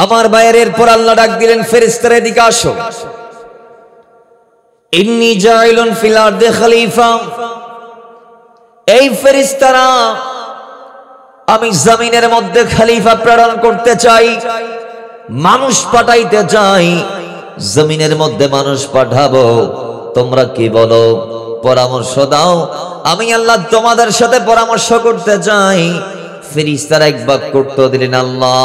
আমার ভাইয়ের পর আল্লাহ ডাক দিলেন, ফেরেশতারা এদিকে আসো, ইন্নী জাইলুন ফিল আরদি খলিফা। এই ফেরেশতারা, আমি জমিনের মধ্যে খলিফা প্রেরণ করতে চাই, মানুষ পাঠাইতে চাই, জমিনের মধ্যে মানুষ পাঠাবো। তোমরা কি বলো? পরামর্শ দাও। আমি আল্লাহ তোমাদের সাথে পরামর্শ করতে চাই। ফেরেশতারা এক বাক্য উত্তর দিলেন, আল্লাহ,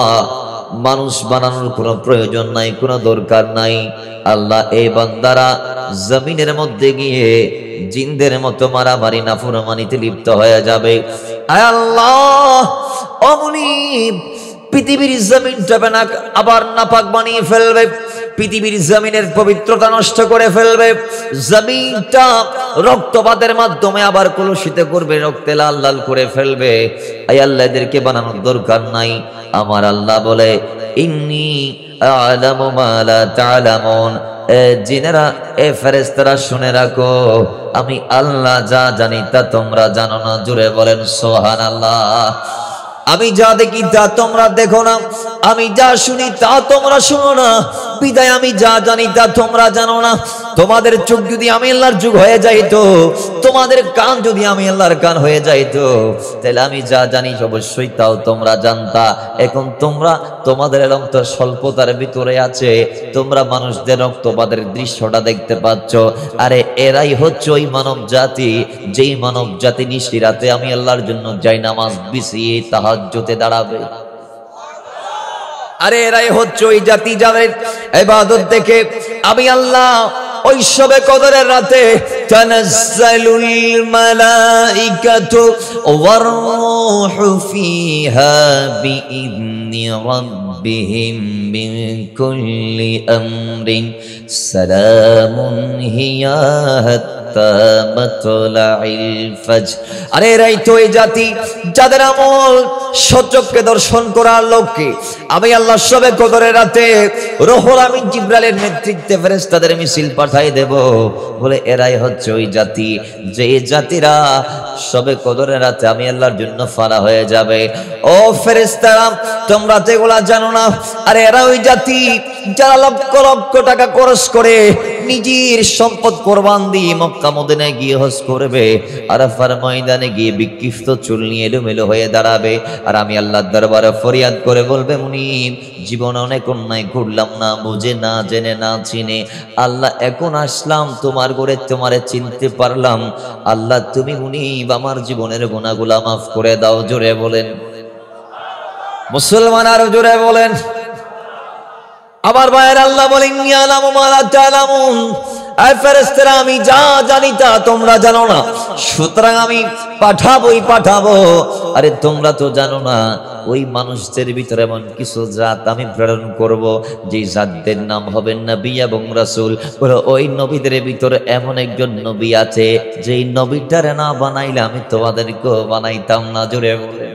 মানুষ বানানোর কোনো প্রয়োজন নাই, কোনো দরকার নাই। আল্লাহ, এই বান্দারা জমিনের মধ্যে গিয়ে জিনদের মতো মারামারি নাফরমানিতে লিপ্ত হয়ে যাবে। আয় আল্লাহ, অমনি পৃথিবীর জমিনটা আবার নাপাক বানিয়ে ফেলবে, পৃথিবীর জমিনের পবিত্রতা নষ্ট করে ফেলবে, জমিনটা রক্তপাতের মাধ্যমে আবার কলুষিত করবে, রক্তে লাল লাল করে ফেলবে। আয় আল্লাহ, এদেরকে বানানোর দরকার নাই। আমার আল্লাহ বলে, ইন্নী আ'লামু মা লা তা'লামুন। জিনেরা, এ ফেরেশতারা শুনে রাখো, আমি আল্লাহ যা জানি তা তোমরা জানো না। জুড়ে বলেন সুবহানাল্লাহ। আমি যা দেখি তা তোমরা দেখো না, আমি যা শুনি তা তোমরা শুনো না, বিদায় আমি যা জানি তা তোমরা জানো না। তোমাদের চোখ যদি আমি আল্লাহর চোখ হয়ে যাইতো, তোমাদের কান যদি আমি আল্লাহর কান হয়ে যাইতো, তাহলে আমি যা জানি অবশ্যই তাও তোমরা জানতা। এখন তোমরা তোমাদের রক্ত স্বল্পতার ভিতরে আছে, তোমরা মানুষদের রক্তপাতের দৃশ্যটা দেখতে পাচ্ছ। আরে এরাই হচ্ছে ওই মানব জাতি, যেই মানব জাতি নিশিরাতে আমি আল্লাহর জন্য যাই নামাজ বিছিয়ে তাহাজ্জুদে দাঁড়াবে। আরে এরাই হচ্ছে ওই জাতি যাদের ইবাদত দেখে আমি আল্লাহ ওই শবে কদরের রাতে তানাজ্জালুল মালাইকাতু ওয়ার রূহু ফিহা বিইذনি রাব্বিহিম মিন কুল্লি আমরিন সালামুন হিয়া হাত্তা মাতলাইল ফজর। আরে এরাই তো ওই জাতি যাদের আমল সচক্ষে দর্শন করার লক্ষ্যে আমি আল্লাহ শবে কদরের রাতে রুহুল আমিন জিবরাইলের নেতৃত্বে ফেরেশতাদের মিছিল পাঠাই দেব। বলে এরাই হচ্ছে ওই জাতি, যে জাতিরা শবে কদরের রাতে আমি আল্লাহর জন্য ফানা হয়ে যাবে। ও ফেরেশতারা, তোমরা তো এগুলা জানো না। আরে এরা ওই জাতি যারা লক্ষ লক্ষ টাকা খরচ করে নিজের সম্পদ কোরবান দিয়ে মক্কা মদিনায় গিয়ে হজ করবে, আরাফার ময়দানে গিয়ে বিক্ষিপ্ত চুল নিয়ে এলোমেলো হয়ে দাঁড়াবে, আর আমি আল্লাহর দরবারে ফরিয়াদ করে বলবে, মুনিব, জীবনে অনেক অন্যায় করলাম, না বুঝে, না জেনে, না চিনে। আল্লাহ, এখন আসলাম তোমার ঘরে, তোমারে চিনতে পারলাম। আল্লাহ, তুমি মুনিব আমার জীবনের গুনাহগুলা মাফ করে দাও। জোরে বলেন মুসলমান, আরো জোরে বলেন। আবার ভাইয়ের আল্লাহ বলেন, ইয়ালামু মা লা তা'লামুন। আয় ফেরেশতারা, আমি যা জানি তা তোমরা জানো না, সুতরাং আমি পাঠাবো। আরে তোমরা তো জানো না, ওই মানুষদের ভিতরে এমন কিছু জাত আমি প্রেরণ করব, যে জাতদের নাম হবে নবী এবং রাসূল। বলে ওই নবীদের ভিতরে এমন একজন নবী আছে, যেই নবীটারে না বানাইলে আমি তোমাদেরকেও বানাইতাম না। জোরে বলে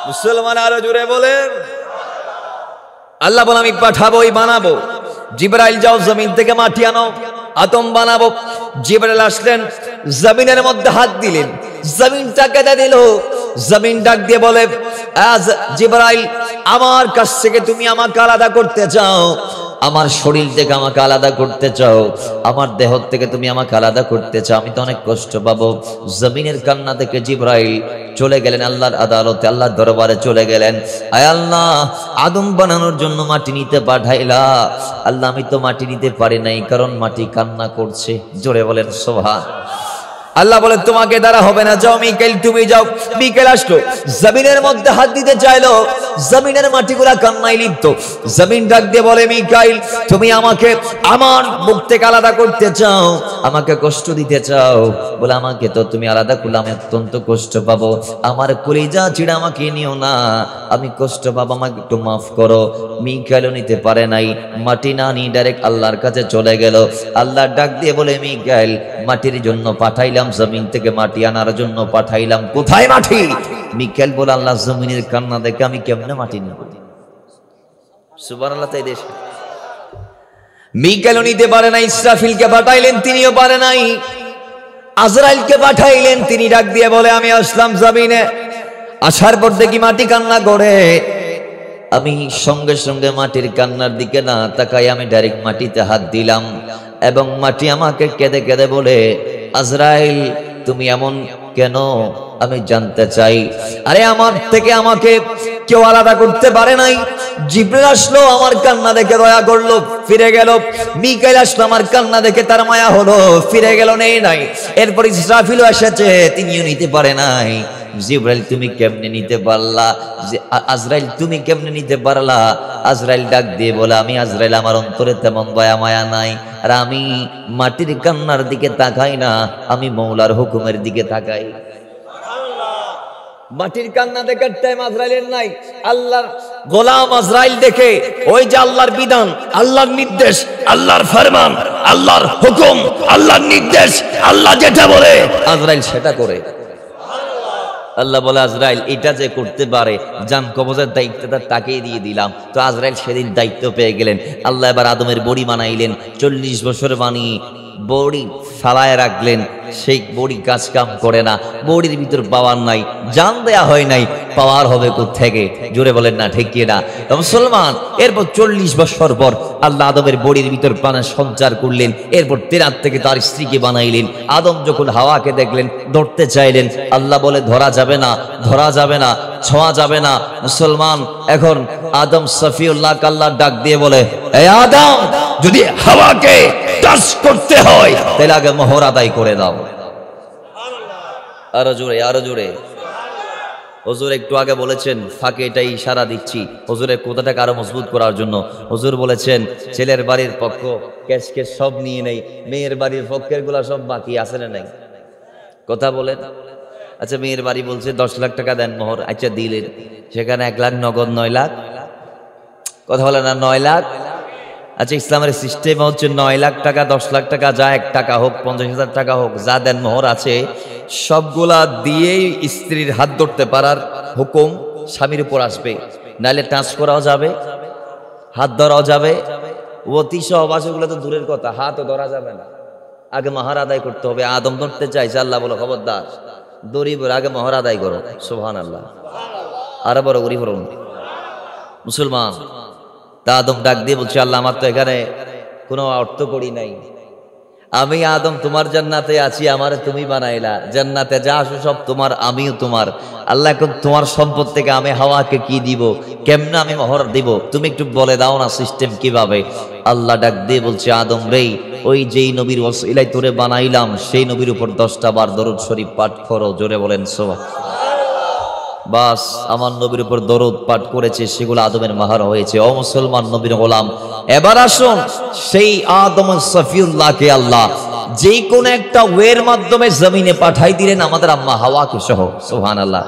মুসলমান, আরো জোরে বলেন। আল্লাহ বলে, আমি পাঠাবোই, বানাবো। জিবরাইল, যাও জমিন থেকে মাটি আনো, আতম বানাবো। জিবরাইল আসলেন, জমিনের মধ্যে হাত দিলেন, জমিনটা কেটে দিল। জমিন ডাক দিয়ে বলে, জিবরাইল, আমার কাছ থেকে তুমি আমাকে আলাদা করতে চাও, আমার শরীর থেকে আমাকে আলাদা করতে চাও, আমার দেহ থেকে তুমি আমাকে আলাদা করতে চাও, আমি তো অনেক কষ্ট পাবো। জমিনের কান্না থেকে জিবরাইল চলে গেলেন আল্লাহর আদালতে, আল্লাহর দরবারে চলে গেলেন। আয় আল্লাহ, আদম বানানোর জন্য মাটি নিতে পাঠাইলা। আল্লাহ, আমি তো মাটি নিতে পারি নাই, কারণ মাটি কান্না করছে। জোরে বলেন সুবহান। আল্লাহ বলে, তোমাকে দ্বারা হবে না, যাও মিকাইল, তুমি যাও। মিকাইল আসলো, জমিনের মধ্যে হাত দিতে চাইলো, জমিনের মাটিগুলা কান্নায় লিপ্ত। জমিন ডাক দিয়ে বলে, মিকাইল, তুমি আমাকে আমার মুখ থেকে আলাদা করতে চাও, আমাকে কষ্ট দিতে চাও। বলে, আমাকে তো তুমি আলাদা করলে আমি অত্যন্ত কষ্ট পাবো, আমার কলিজা ছিঁড়ে আমাকে নিও না, আমি কষ্ট পাবো, আমাকে একটু মাফ করো। মিকাইলও নিতে পারে নাই, মাটি না নিয়ে ডাইরেক্ট আল্লাহর কাছে চলে গেল। আল্লাহ ডাক দিয়ে বলে, মিকাইল, মাটির জন্য পাঠাইলাম, জমিন থেকে মাটি আনার জন্য পাঠাইলাম, কোথায় মাটি? মিকাইল বলে, আল্লাহ, জমিনের কান্না দেখে আমি কেমনে মাটি নেব? সুবহানাল্লাহ। তাই দেশ মিকাইলও নিতে পারে নাই, ইসরাফিলকে পাঠাইলেন, তিনিও পারে নাই। আজরাইলকে পাঠাইলেন, তিনি ডাক দিয়ে বলে, আমি আসলাম জমিনে, আসার পর দেখি মাটি কান্না করে। আমি সঙ্গে সঙ্গে মাটির কান্নার দিকে না তাকাই আমি ডাইরেক্ট মাটিতে হাত দিলাম এবং মাটি আমাকে কেঁদে কেঁদে বলে, আজরাইল তুমি এমন কেন আমি জানতে চাই। আরে আমার থেকে আমাকে কেউ আলাদা করতে পারে নাই। জিবরাইল আসলো, আমার কান্না দেখে দয়া করলো, ফিরে গেল। মিকাইল আসলো, আমার কান্না দেখে তার মায়া হলো, ফিরে গেল, নেই নাই। এরপর ইসরাফিলও এসেছে, তিনিও নিতে পারে নাই। জিবরাইল তুমি কেমনে নিতে পারলা? আজরাইল তুমি কেমনে নিতে পারলা? আজরাইল ডাক দিয়ে বলে, আমি আজরাইল, আমার অন্তরে তেমন দয়া মায়া নাই, আর আমি মাটির কান্নার দিকে তাকাই না, আমি মৌলার হুকুমের দিকে তাকাই। মাটির কান্না দেখার টাইম আজরাইলের নাই। আল্লাহর গোলাম আজরাইল দেখে ওই যে আল্লাহর বিধান, আল্লাহর নির্দেশ, আল্লাহর ফরমান, আল্লাহর হুকুম, আল্লাহর নির্দেশ, আল্লাহ যেটা বলে আজরাইল সেটা করে। আল্লাহ বলে, আজরাইল এটা যে করতে পারে, জান কবজের দায়িত্বটা তাকেই দিয়ে দিলাম। তো আজরাইল সেদিন দায়িত্ব পেয়ে গেলেন। আল্লাহ এবার আদমের বড়ি বানাইলেন, 40 বছর বানিয়ে বড়ি ফালায় রাখলেন। সেই বড়ি কাজ কাম করে না, বড়ির ভিতর পাওয়ার নাই, জান দেয়া হয় নাই, পাওয়ার হবে কোত্থেকে? জোরে বলেন না ঠিক কিনা মুসলমান? এরপর 40 বছর পর আল্লাহ আদমের বড়ির ভিতর প্রাণের সঞ্চার করলেন। এরপর তেরাত থেকে তার স্ত্রীকে বানাইলেন। আদম যখন হাওয়াকে দেখলেন, ধরতে চাইলেন, আল্লাহ বলে ধরা যাবে না, ধরা যাবে না, ছোঁয়া যাবে না। মুসলমান, এখন আদম সফিউল্লাহ আল্লাহ ডাক দিয়ে বলে, এই আদম, যদি হাওয়াকে টাচ করতে হয় তাহলে আগে মোহর আদায় করে দাও। আরো জোরে, আরো জোরে। হুজুর একটু আগে বলেছেন, ফাঁকে এটাই ইশারা দিচ্ছি হুজুরের কথাটাকে আরো মজবুত করার জন্য। হুজুর বলেছেন ছেলের বাড়ির পক্ষ ক্যাশ ক্যাশ সব নিয়ে নেই, মেয়ের বাড়ির পক্ষের গুলা সব বাকি আছে না নাই? কথা বলেন। আচ্ছা, মেয়ের বাড়ি বলছে 10 লাখ টাকা দেন মোহর, আচ্ছা দিলেন, সেখানে 1 লাখ নগদ, 9 লাখ। কথা বলে না, 9 লাখ। আচ্ছা, ইসলামের সিস্টেম হচ্ছে 9 লাখ টাকা, 10 লাখ টাকা, যা 1 টাকা হোক, 50,000 টাকা হোক, যা দেন মোহর আছে সবগুলা দিয়েই স্ত্রীর হাত ধরতে পারার হুকুম স্বামীর উপর আসবে। নাইলে টাচ করাও যাবে, হাত ধরাও যাবে, অতি সহবাসগুলো তো দূরের কথা, হাতও ধরা যাবে না। আগে মোহর আদায় করতে হবে। আদম ধরতে চাইছে, আল্লাহ বলো খবরদার, দড়ি বলে আগে মোহর আদায় করো। সুবহানাল্লাহ। আরো বড় গরিব মুসলমান। তা আদম ডাক দিয়ে বলছে, আল্লাহ আমার তো এখানে কোনো অর্থ করি নাই, আমি আদম তোমার জান্নাতে আছি, আমারে তুমি বানাইলা, জান্নাতে যা আসো সব তোমার, আমিও তোমার। আল্লাহ এখন তোমার সম্পদ থেকে আমি হাওয়াকে কি দিব, কেমনে আমি মোহর দিব, তুমি একটু বলে দাও না সিস্টেম কিভাবে। আল্লাহ ডাক দিয়ে বলছে, আদম রে, ওই যেই নবীর ওসিলাই তোরে বানাইলাম সেই নবীর উপর 10টা বার দরুদ শরীফ পাঠ করো। জোরে বলেন সুবহানাল্লাহ। বাস, আমার নবীর উপর দরুদ পাঠ করেছে, সেগুলো আদমের মাহার হয়েছে। ও মুসলমান নবীর গোলাম, এবার আসুন সেই আদম সফিউল্লাহকে আল্লাহ যে কোন একটা ওয়ের মাধ্যমে জমিনে পাঠাই দিলেন, আমাদের আম্মা হাওয়াকে সহ। সুবহানাল্লাহ।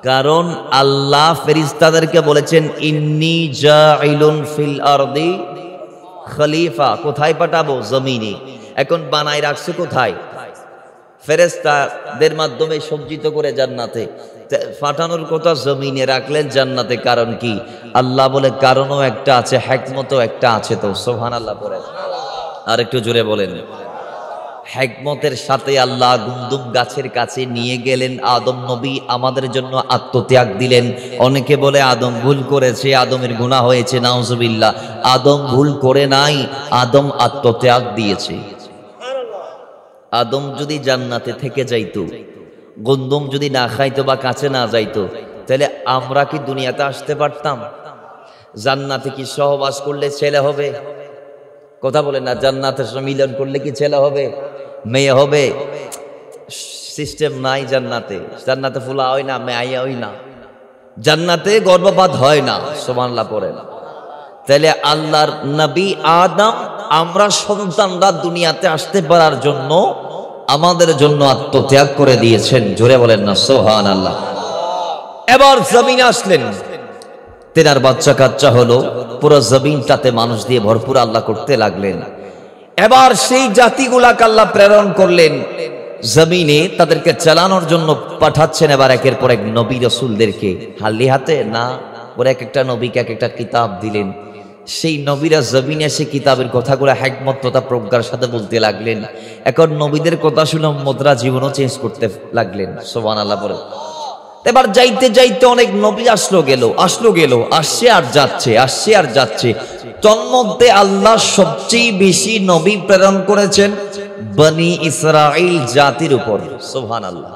কারণ আল্লাহ ফেরেশতাদেরকে বলেছেন, ইন্নী জাইলুন ফিল আরদি খলিফা। কোথায় পাঠাবো? জমিনে। এখন বানাই রাখছে কোথায়? ফেরেশতাদের মাধ্যমে সজ্জিত করে জান্নাতে পাঠানোর কথা জমিনে রাখলেন, জান্নাতে। কারণ কি? আল্লাহ বলে কারণও একটা আছে, হিকমতও একটা আছে। তো সুবহানাল্লাহ পড়ে আর একটু জোরে বলেন। হিকমতের সাথে আল্লাহ গুমদুম গাছের কাছে নিয়ে গেলেন আদম নবী, আমাদের জন্য আত্মত্যাগ দিলেন। অনেকে বলে আদম ভুল করেছে, আদমের গুনাহ হয়েছে, নাউজুবিল্লাহ। আদম ভুল করে নাই, আদম আত্মত্যাগ দিয়েছে। আদম যদি জান্নাতে থেকে যাইতো, গন্ধম যদি না খাইতো বা কাছে না যাইতো, তাহলে আমরা কি দুনিয়াতে আসতে পারতাম? জান্নাতে কি সহবাস করলে ছেলে হবে? কথা বলে না। জান্নাতের সঙ্গে মিলন করলে কি ছেলে হবে, মেয়ে হবে? সিস্টেম নাই জান্নাতে। জান্নাতে ফুলা হয় না, মেয়ে হয় না, জান্নাতে গর্ভপাত হয় না। সুবহানাল্লাহ পড়েন। তাহলে আল্লাহর নবী আদম, আমরা সন্তানরা দুনিয়াতে আসতে পারার জন্য আমাদের জন্য আত্মত্যাগ করে দিয়েছেন। জোরে বলেন না সুবহানাল্লাহ। এবার জমিনে আসলেন, তেনার বাচ্চা কাচ্চা হলো, পুরো জমিনটাতে মানুষ দিয়ে ভরপুর আল্লাহ করতে লাগলেন। এবার সেই জাতিগুলাকে আল্লাহ প্রেরণ করলেন জমিনে, তাদেরকে চালানোর জন্য পাঠাচ্ছেন। এবার একের পর এক নবী রাসূলদেরকে হালি হাতে না, ওরা এক একটা নবীকে এক একটা কিতাব দিলেন। সেই নবীরা জমিনে এসে কিতাবের কথাগুলো হিকমত তথা প্রজ্ঞার সাথে বলতে লাগলেন। এখন নবীদের কথা শুনে মুদ্রা জীবনও চেঞ্জ করতে লাগলেন। সুবহানাল্লাহ বলে। এবার যাইতে যাইতে অনেক নবী আসলো গেল, আসছে আর যাচ্ছে। তন্মধ্যে আল্লাহ সবচেয়ে বেশি নবী প্রেরণ করেছেন বনি ইসরাইল জাতির উপর। সুবহানাল্লাহ।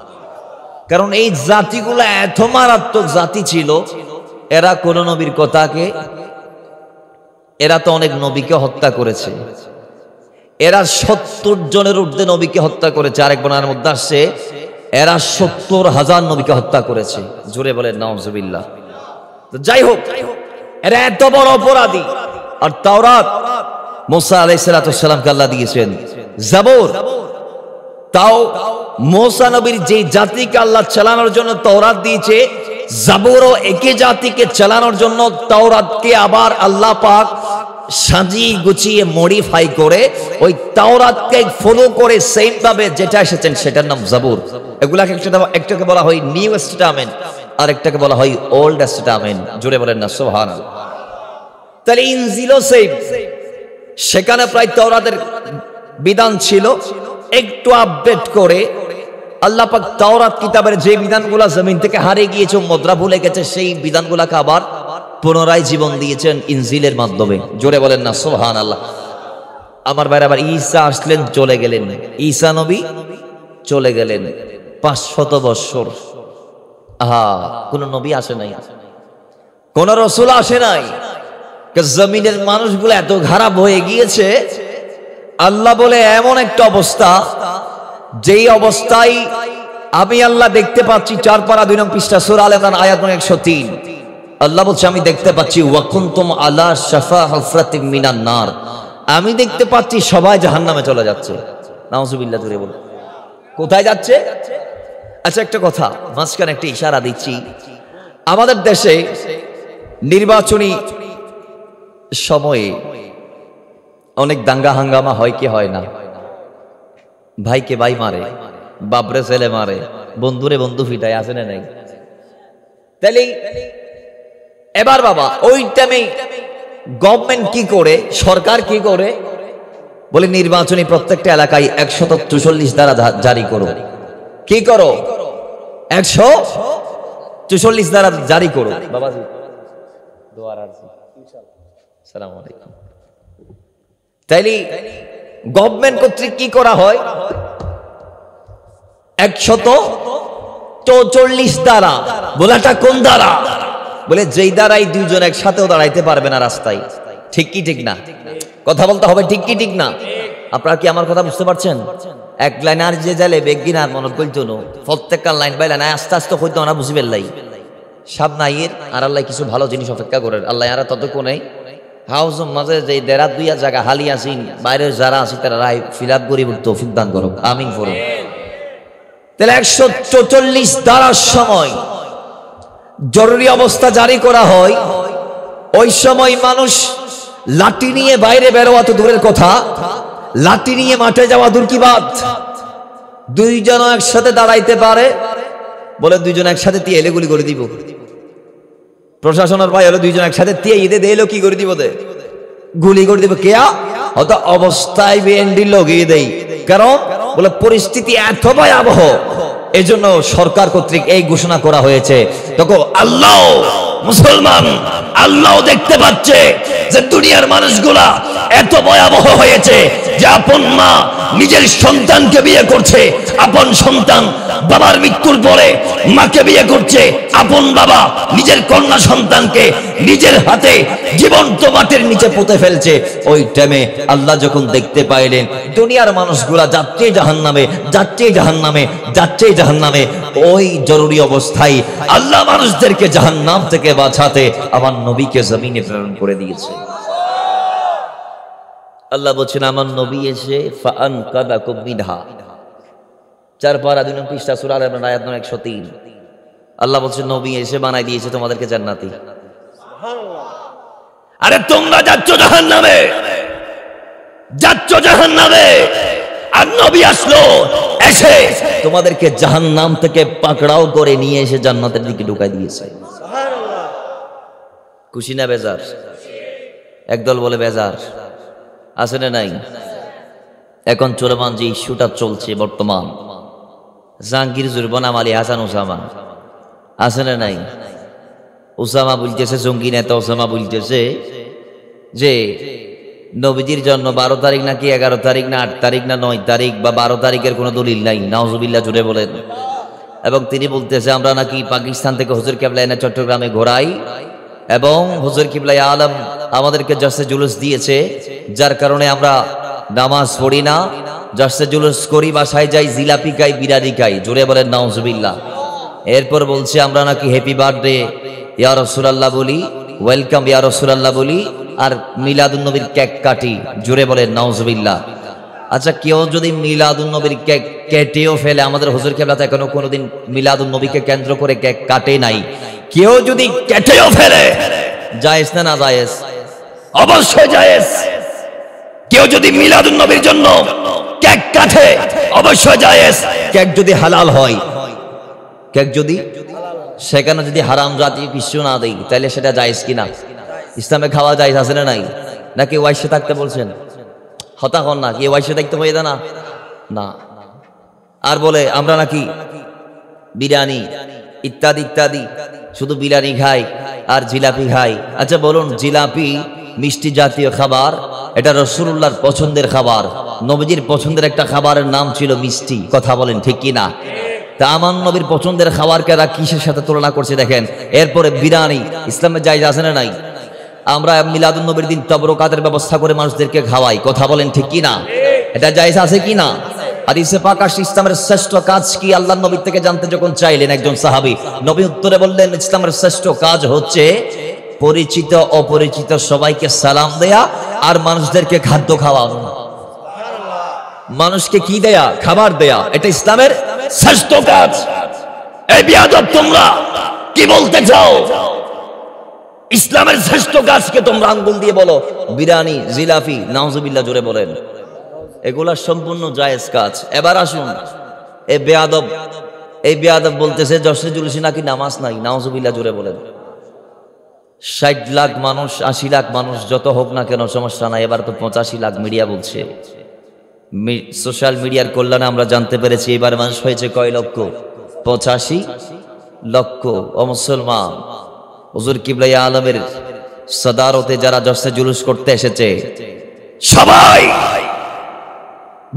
কারণ এই জাতিগুলো এত মারাত্মক জাতি ছিল, এরা কোন নবীর কথাকে, এরা তো অনেক নবীকে হত্যা করেছে। এরা 70 জনের ঊর্ধ্বে নবীকে হত্যা করেছে। আরেক বর্ণনার মধ্যে আসছে এরা 70,000 নবীকে হত্যা করেছে। জোরে বলেন নাউজুবিল্লাহ। তো যাই হোক, এরা এত বড় অপরাধী। আর তাওরাত মুসা আলাইহিস সালামকে আল্লাহ দিয়েছেন, জাবুর তাও মুসা নবীর যে জাতিকে আল্লাহ চালানোর জন্য তাওরাত দিয়েছে, জাবুরও একই জাতিকে চালানোর জন্য তাওরাতকে আবার আল্লাহ পাক সাজিয়ে গুছিয়ে মডিফাই করে ওই তাওরাতকে ফলো করে সেম ভাবে যেটা এসেছেন সেটার নাম জাবুর। এগুলাকে একটাকে বলা হয় নিউ টেস্টামেন্ট, আর একটাকে বলা হয় ওল্ড টেস্টামেন্ট। জুড়ে বলেন না সুবহানাল্লাহ। তাহলে ইনজিলও সেম, সেখানে প্রায় তাওরাতের বিধান ছিল, একটু আপডেট করে আল্লাহ পাক তাওরাত কিতাবের যে বিধানগুলো জমিন থেকে হারিয়ে গিয়েছে, মুদ্রা ভুলে গেছে, সেই বিধানগুলোকে আবার পুনরায় জীবন দিয়েছেন ইনজিলের মাধ্যমে। জোরে বলেন না সুবহানাল্লাহ। আমার ভাইরা, আবার ঈসা আসলেন, চলে গেলেন। ঈসা নবী চলে গেলেন 500 বছর। কোন নবী আসে নাই, কোন রাসূল আসে নাই। জমিনের মানুষগুলো এত খারাপ হয়ে গিয়েছে, আল্লাহ বলে এমন একটা অবস্থা, যেই অবস্থায় আমি আল্লাহ দেখতে পাচ্ছি। 4 পারা 2 নং পৃষ্ঠা সূরা আল ইমরান আয়াত 103। আল্লাহ বলছে আমি দেখতে পাচ্ছি ওয়াকুনতুম আলা শাফা হুফরাতিন মিনান নার, আমি দেখতে পাচ্ছি সবাই জাহান্নামে চলে যাচ্ছে। নাউজুবিল্লাহ। জোরে বল, কোথায় যাচ্ছে? আচ্ছা, একটা কথা মাঝখানে একটা ইশারা দিচ্ছি। আমাদের দেশে নির্বাচনী সময়ে অনেক দাঙ্গা হাঙ্গামা হয় কি হয় না? ভাইকে ভাই মারে, বাপরে ছেলে মারে, বন্ধুরে বন্ধু ফিটায়, আছে না নাই? তাহলে এবার বাবা, ওই টাইমে গভর্নমেন্ট কি করে, সরকার কি করে? বলে নির্বাচনী প্রত্যেকটা এলাকায় 144 ধারা জারি করো। কি করো? 144 ধারা জারি করো। বাবাজি দোয়ার আরজি, আসসালামু আলাইকুম। তাইলে গভর্নমেন্ট কর্তৃক কি করা হয়? 144 ধারা। বলাটা কোন ধারা? বলে যেই দ্বারাই 2 জন একসাথেও দাঁড়াইতে পারবে না রাস্তায়। ঠিক কি ঠিক না? কথা বলতে হবে, ঠিক কি ঠিক না? আপনারা কি আমার কথা বুঝতে পারছেন? এক লাইন আর যে জালে বেগিন আর মনে করতো না, প্রত্যেকটা লাইন বাই লাইন আস্তে আস্তে হইতো না, বুঝি পেলাই সাবনাইয়ের আর আল্লাহ কিছু ভালো জিনিস অপেক্ষা করেন। আল্লাহ আর ততক্ষণে হাউস মাঝে যে দেড়া 2 জায়গা হালি আসিন, বাইরের যারা আছে তারা রায় ফিল আপ করি তৌফিক দান করো, আমিন করো। তাহলে 144 ধারার সময় জরুরি অবস্থা জারি করা হয়। ওই সময় মানুষ লাঠি নিয়ে বাইরে বেরোয়া তো দূরের কথা, লাঠি নিয়ে মাঠে যাওয়া দূর কি বাদ। 2 জন একসাথে দাঁড়াইতে পারে বলে 2 জন একসাথে দিয়ে এলে গুলি করে দিব। প্রশাসনের ভাই হলো 2 জন একসাথে দিয়ে ঈদে দিলো কি করে দিব? গুলি করে দিব। কেয়া হয়তো অবস্থায় বিএনডি লগিয়ে দেই, কারণ বলে পরিস্থিতি এত ভয়াবহ। এজন্য সরকার কর্তৃক এই ঘোষণা করা হয়েছে। তখন আল্লাহ মুসলমান আল্লাহ দেখতে পাচ্ছে যে দুনিয়ার মানুষগুলা এত ভয়াবহ হয়েছে যে আপন মা নিজের সন্তানকে বিয়ে করছে, আপন সন্তান বাবার মৃত্যুর পরে মাকে বিয়ে করছে, আপন বাবা নিজের কন্যা সন্তানকে নিজের হাতে জীবন্ত মাটির নিচে পুঁতে ফেলছে। ওই টাইমে আল্লাহ যখন দেখতে পাইলেন দুনিয়ার মানুষগুলা যাচ্ছে জাহান্নামে, যাচ্ছে জাহান্নামে, যাচ্ছে জাহান্নামে, ওই জরুরি অবস্থায় আল্লাহ মানুষদেরকে জাহান্নাম থেকে বাঁচাতে আমার নবীকে জমিনে প্রেরণ করে দিয়েছে। আল্লাহ বলছেন আমার নবী এসে ফাআনকাদাকুম মিনহা। 4 পারা 2 নং পৃষ্ঠা সূরা আল ইমরান আয়াত 103। আল্লাহ বলছেন নবী এসে বানাই দিয়েছে তোমাদেরকে জান্নাতি। আরে তোমরা যাচ্ছ জাহান্নামে, যাচ্ছ জাহান্নামে, আর নবী আসলো, এসে তোমাদেরকে জাহান্নাম থেকে পাকড়াও করে নিয়ে এসে জান্নাতের দিকে ঢুকাই দিয়েছে। সুবহানাল্লাহ। খুশি না বেজার? একদল বলে বেজার, আছে না নাই? এখন চলমান যে ইস্যুটা চলছে বর্তমান, জাহাঙ্গীর জুর বনাম আলী হাসান ওসামা, আছে না নাই? ওসামা বলতেছে, জঙ্গি নেতা ওসামা বলতেছে যে নবীজির জন্য 12 তারিখ নাকি 11 তারিখ না 8 তারিখ না 9 তারিখ বা 12 তারিখের কোনো দলিল নাই। নাউজুবিল্লাহ জুড়ে বলেন। এবং তিনি বলতেছে আমরা নাকি পাকিস্তান থেকে হুজুর কিবলা এনে চট্টগ্রামে ঘোরাই এবং হুজুর কিবলা আলম আমাদেরকে জলসে জুলুস দিয়েছে, যার কারণে আমরা নামাজ পড়ি না, জলসে জুলুস করি, বাসায় যাই, জিলাপি খাই, বিরিয়ানি খাই। জুড়ে বলেন নাউজুবিল্লাহ। এরপর বলছে আমরা নাকি হ্যাপি বার্থডে ইয়া রাসূলুল্লাহ বলি, ওয়েলকাম ইয়া রাসূলুল্লাহ বলি, আর মিলাদুন নবীর কেক কাটি। জুড়ে বলেন নাউজুবিল্লাহ। আচ্ছা, কেউ যদি মিলাদুন নবীর কেক কেটেও ফেলে, আমাদের হুজুর কিবলা এখনো কোনোদিন মিলাদুন নবীকে কেন্দ্র করে কেক কাটে নাই, কেউ যদি কেটেও ফেলে জায়েজ না না জায়েজ? অবশ্যই জায়েজ। কেউ যদি মিলাদুন নবীর জন্য কেক কাটে অবশ্যই জায়েজ। কেক যদি হালাল হয়, কেক যদি সেখানে যদি হারাম জাতীয় কিছু না দেই, তাহলে সেটা জায়েজ কিনা? ইসলামে খাওয়া জায়েজ আছে না নাই? নাকি ওয়াইশে থাকতে বলছেন? হতা হন না, কি ওয়াইশে থাকতে হয়ে না? না। আর বলে আমরা নাকি বিরিয়ানি ইত্যাদি ইত্যাদি, শুধু বিরিয়ানি খাই আর জিলাপি খাই। আচ্ছা বলুন, জিলাপি মিষ্টি জাতীয় খাবার, এটা রাসূলুল্লাহর পছন্দের খাবার, নবীজির পছন্দের একটা খাবারের নাম ছিল মিষ্টি। কথা বলেন ঠিক কি না? তা আমার নবীর পছন্দের খাবারকে এরা কিসের সাথে তুলনা করছে দেখেন। এরপরে বিরিয়ানি ইসলামে জায়েজ আছে না নাই? আমরা মিলাদুন নবীর দিন তবরকাতের ব্যবস্থা করে মানুষদেরকে খাওয়াই। কথা বলেন ঠিক কি না? এটা জায়েজ আছে কি না? হাদিসে পাক আসছে ইসলামের শ্রেষ্ঠ কাজ কি আল্লাহর নবী থেকে জানতে যখন চাইলেন একজন সাহাবী, নবী উত্তরে বললেন ইসলামের শ্রেষ্ঠ কাজ হচ্ছে পরিচিত অপরিচিত সবাইকে সালাম দেয়া আর মানুষদেরকে খাদ্য খাওয়ানো। মানুষকে কি দেয়া? খাবার দেয়া। এটা ইসলামের শ্রেষ্ঠ কাজ। এই বিয়াদব, তোমরা কি বলতে চাও? ইসলামের শ্রেষ্ঠ কাজকে তোমরা আঙ্গুল দিয়ে বলো বিরিয়ানি, জিলাপি। নাউজুবিল্লাহ জোরে বলেন। এগুলা সম্পূর্ণ জায়েজ কাজ। এবার আসুন, এই বেয়াদব বলতেছে জলসে জুলুসে নাকি নামাজ নাই। নাউজুবিল্লাহ জোরে বলেন। 60 লাখ মানুষ, 80 লাখ মানুষ যত হোক না কেন সমস্যা নাই। এবার তো 85 লাখ মিডিয়া বলছে। সোশ্যাল মিডিয়ার কল্যাণে আমরা জানতে পেরেছি এবার মানুষ হয়েছে কয় লক্ষ? 85 লক্ষ। ও মুসলমান, হুজুর কিবলা আলমের সদারতে যারা জলসে জুলুস করতে এসেছে, সবাই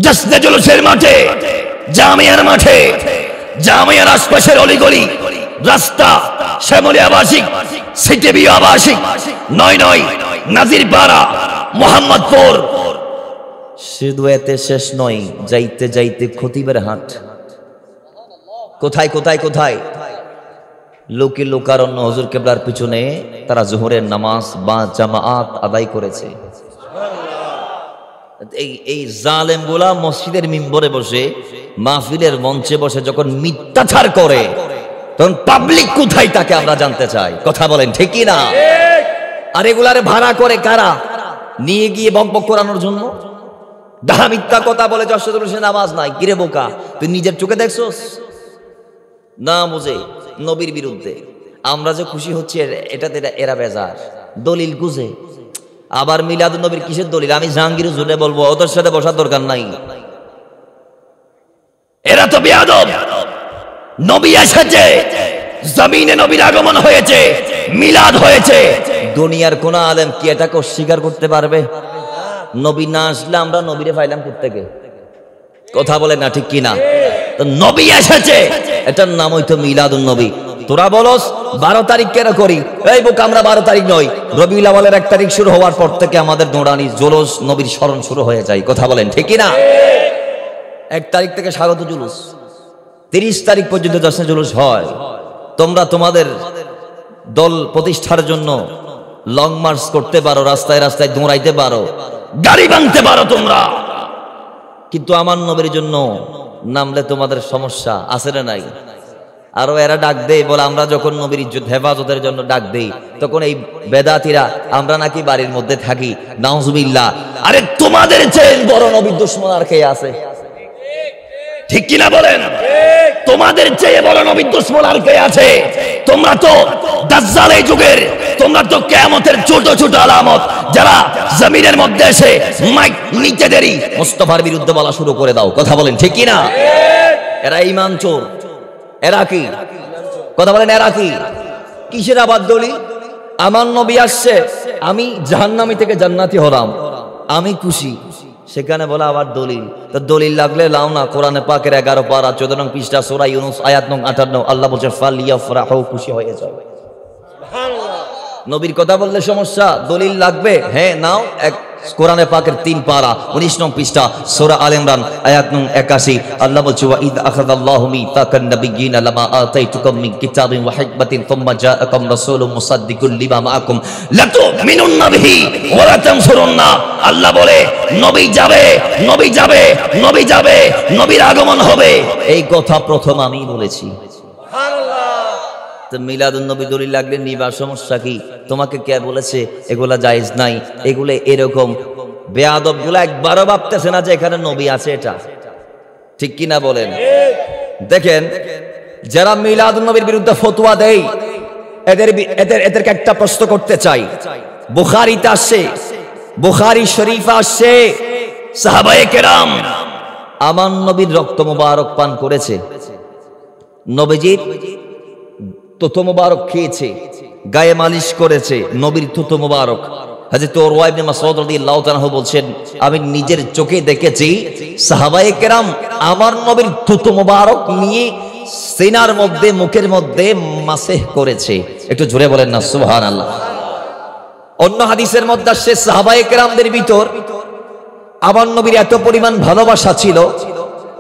জশ্নে জুলুসের মাঠে, জামিয়ার মাঠে, জামিয়ার আশপাশের অলিগলি, রাস্তা, শ্যামলী আবাসিক, সিটিবি আবাসিক, 9 নাজিরপাড়া, মোহাম্মদপুর, শুধু এতে শেষ নয়, যাইতে যাইতে খতিবের হাট, কোথায় কোথায় কোথায় লোকে লোকারণ্য হুজুর কিবলার পিছনে তারা জোহরের নামাজ বা জামাআত আদায় করেছে। এই জালেম গুলা মসজিদের মিম্বরে বসে, মাহফিলের মঞ্চে বসে যখন মিথ্যাচার করে, তখন পাবলিক কোথায় তাকে আমরা জানতে চাই। কথা বলেন ঠিক কি না? আর এগুলারে ভাড়া করে কারা? নিয়ে গিয়ে বকবক করানোর জন্য। ডাহা মিথ্যা কথা বলে জলসে নামাজ নাই। কিরে বোকা, তুই নিজের চোখে দেখছস না? বুঝে নবীর বিরুদ্ধে আমরা যে খুশি হচ্ছি, এটাতে এরা বেজার। দলিল খুঁজে আবার মিলাদুন নবীর কিসের দলিল? আমি জাহাঙ্গীর জুড়ে বলবো, ওদের সাথে বসার দরকার নাই। এরা তো বেয়াদব। নবী এসেছে, জমিনে নবীর আগমন হয়েছে, মিলাদ হয়েছে। দুনিয়ার কোন আলেম কি এটাকে অস্বীকার করতে পারবে? নবী না আসলে আমরা নবীরে পাইলাম কোত্থেকে? কথা বলে না ঠিক কিনা? তো নবী এসেছে, এটার নাম হইতো মিলাদুন নবী। তোরা বলস 12 তারিখ কেন করি? এই বুক, আমরা 12 তারিখ নয়, রবিউল আউয়ালের 1 তারিখ শুরু হওয়ার পর থেকে আমাদের দৌড়ানি জুলুস, নবীর স্মরণ শুরু হয়ে যায়। কথা বলেন ঠিক কিনা? 1 তারিখ থেকে স্বাগত জুলুস, 30 তারিখ পর্যন্ত জশ্নে জুলুস হয়। তোমরা তোমাদের দল প্রতিষ্ঠার জন্য লং মার্চ করতে পারো, রাস্তায় রাস্তায় দৌড়াইতে পারো, গাড়ি ভাঙতে পারো তোমরা, কিন্তু আমার নবীর জন্য নামলে তোমাদের সমস্যা আছে না নাই? আরো এরা ডাক দেয় বলে আমরা যখন নবীর ইজ্জত হেফাজতের জন্য ডাক দেই, তখন এই বেদাতিরা আমরা নাকি বাড়ির মধ্যে থাকি। নাউজুবিল্লাহ। আরে তোমাদের চেয়ে বড় নবীর দুশমন আর কে আছে? ঠিক কিনা বলেন? তোমাদের চেয়ে বড় নবীর দুশমন আর কে আছে? তোমরা তো দাজ্জাল এই যুগের, তোমরা তো কিয়ামতের ছোট ছোট আলামত, যারা জমিনের মধ্যে এসে মাইক নিতে দেরি মুস্তাফার বিরুদ্ধে বলা শুরু করে দাও। কথা বলেন ঠিক কিনা? এরা ঈমান চোর। এরা কি কথা বলেন এরা কি? কিসের আবার দলিল? আমার নবী আসছে, আমি জাহান্নামী থেকে জান্নাতি হলাম, আমি খুশি, সেখানে বলা আবার দলিল। তো দলিল লাগলে লাও না, কোরআনে পাকের 11 পারা 14 নং পৃষ্ঠা সূরা ইউনূস আয়াত নং 58 আল্লাহ বলছে ফালিয়াফরাহু, খুশি হয়ে যাও। নবীর কথা বললে সমস্যা, দলিল লাগবে? হ্যাঁ নাও, এক কোরআনে পাকের 3 পারা 19 নং পৃষ্ঠা সূরা আলে ইমরান আয়াত নং 81 আল্লাহ বলছে ওয়া ইদ আখাযাল্লাহু মিতাকান নাবিয়্যিনা লামা আতাইতুকুম মিন কিতাবিন ওয়া হিকমাতিন সুম্মা জাআকুম রাসূলুম মুসাদ্দিকুল লিমা মাআকুম লাতুমিনুন্না বিহি ওয়া লা তানসুরুন্না। আল্লাহ বলে নবী যাবে, নবী যাবে, নবী যাবে, নবীর আগমন হবে, এই কথা প্রথম আমি বলেছি। মিলাদুন নবী দলিল লাগলে নিবা, সমস্যা কি? তোমাকে কে বলেছে এগুলা জায়েজ নাই? এগুলো এরকম বেয়াদব গুলা একবারও ভাবতেছে না যে এখানে নবী আছে, এটা ঠিক কিনা বলেন? দেখেন যারা মিলাদুন নবীর বিরুদ্ধে ফতোয়া দেয়, এদেরকে একটা প্রশ্ন করতে চাই। বুখারীতে আসছে, বুখারী শরীফে আসছে, সাহাবায়ে কেরাম আমার নবীর রক্ত মুবারক পান করেছে, নবীজির তুতো মুবারক খেয়েছে, গায়ে মালিশ করেছে, নবীর তুতো মুবারক। হযরত উরওয়া ইবনে মাসউদ রাদিয়াল্লাহু তাআলা বলছেন, আমি নিজের চোখে দেখেছি সাহাবায়ে কেরাম আমার নবীর তুতো মুবারক নিয়ে সিনার মধ্যে, মুখের মধ্যে মাসেহ করেছে। একটু জোরে বলেন না সুবহানাল্লাহ। অন্য হাদিসের মধ্যে আসছে সাহাবায়ে কেরামদের ভিতর আমার নবীর এত পরিমাণ ভালোবাসা ছিল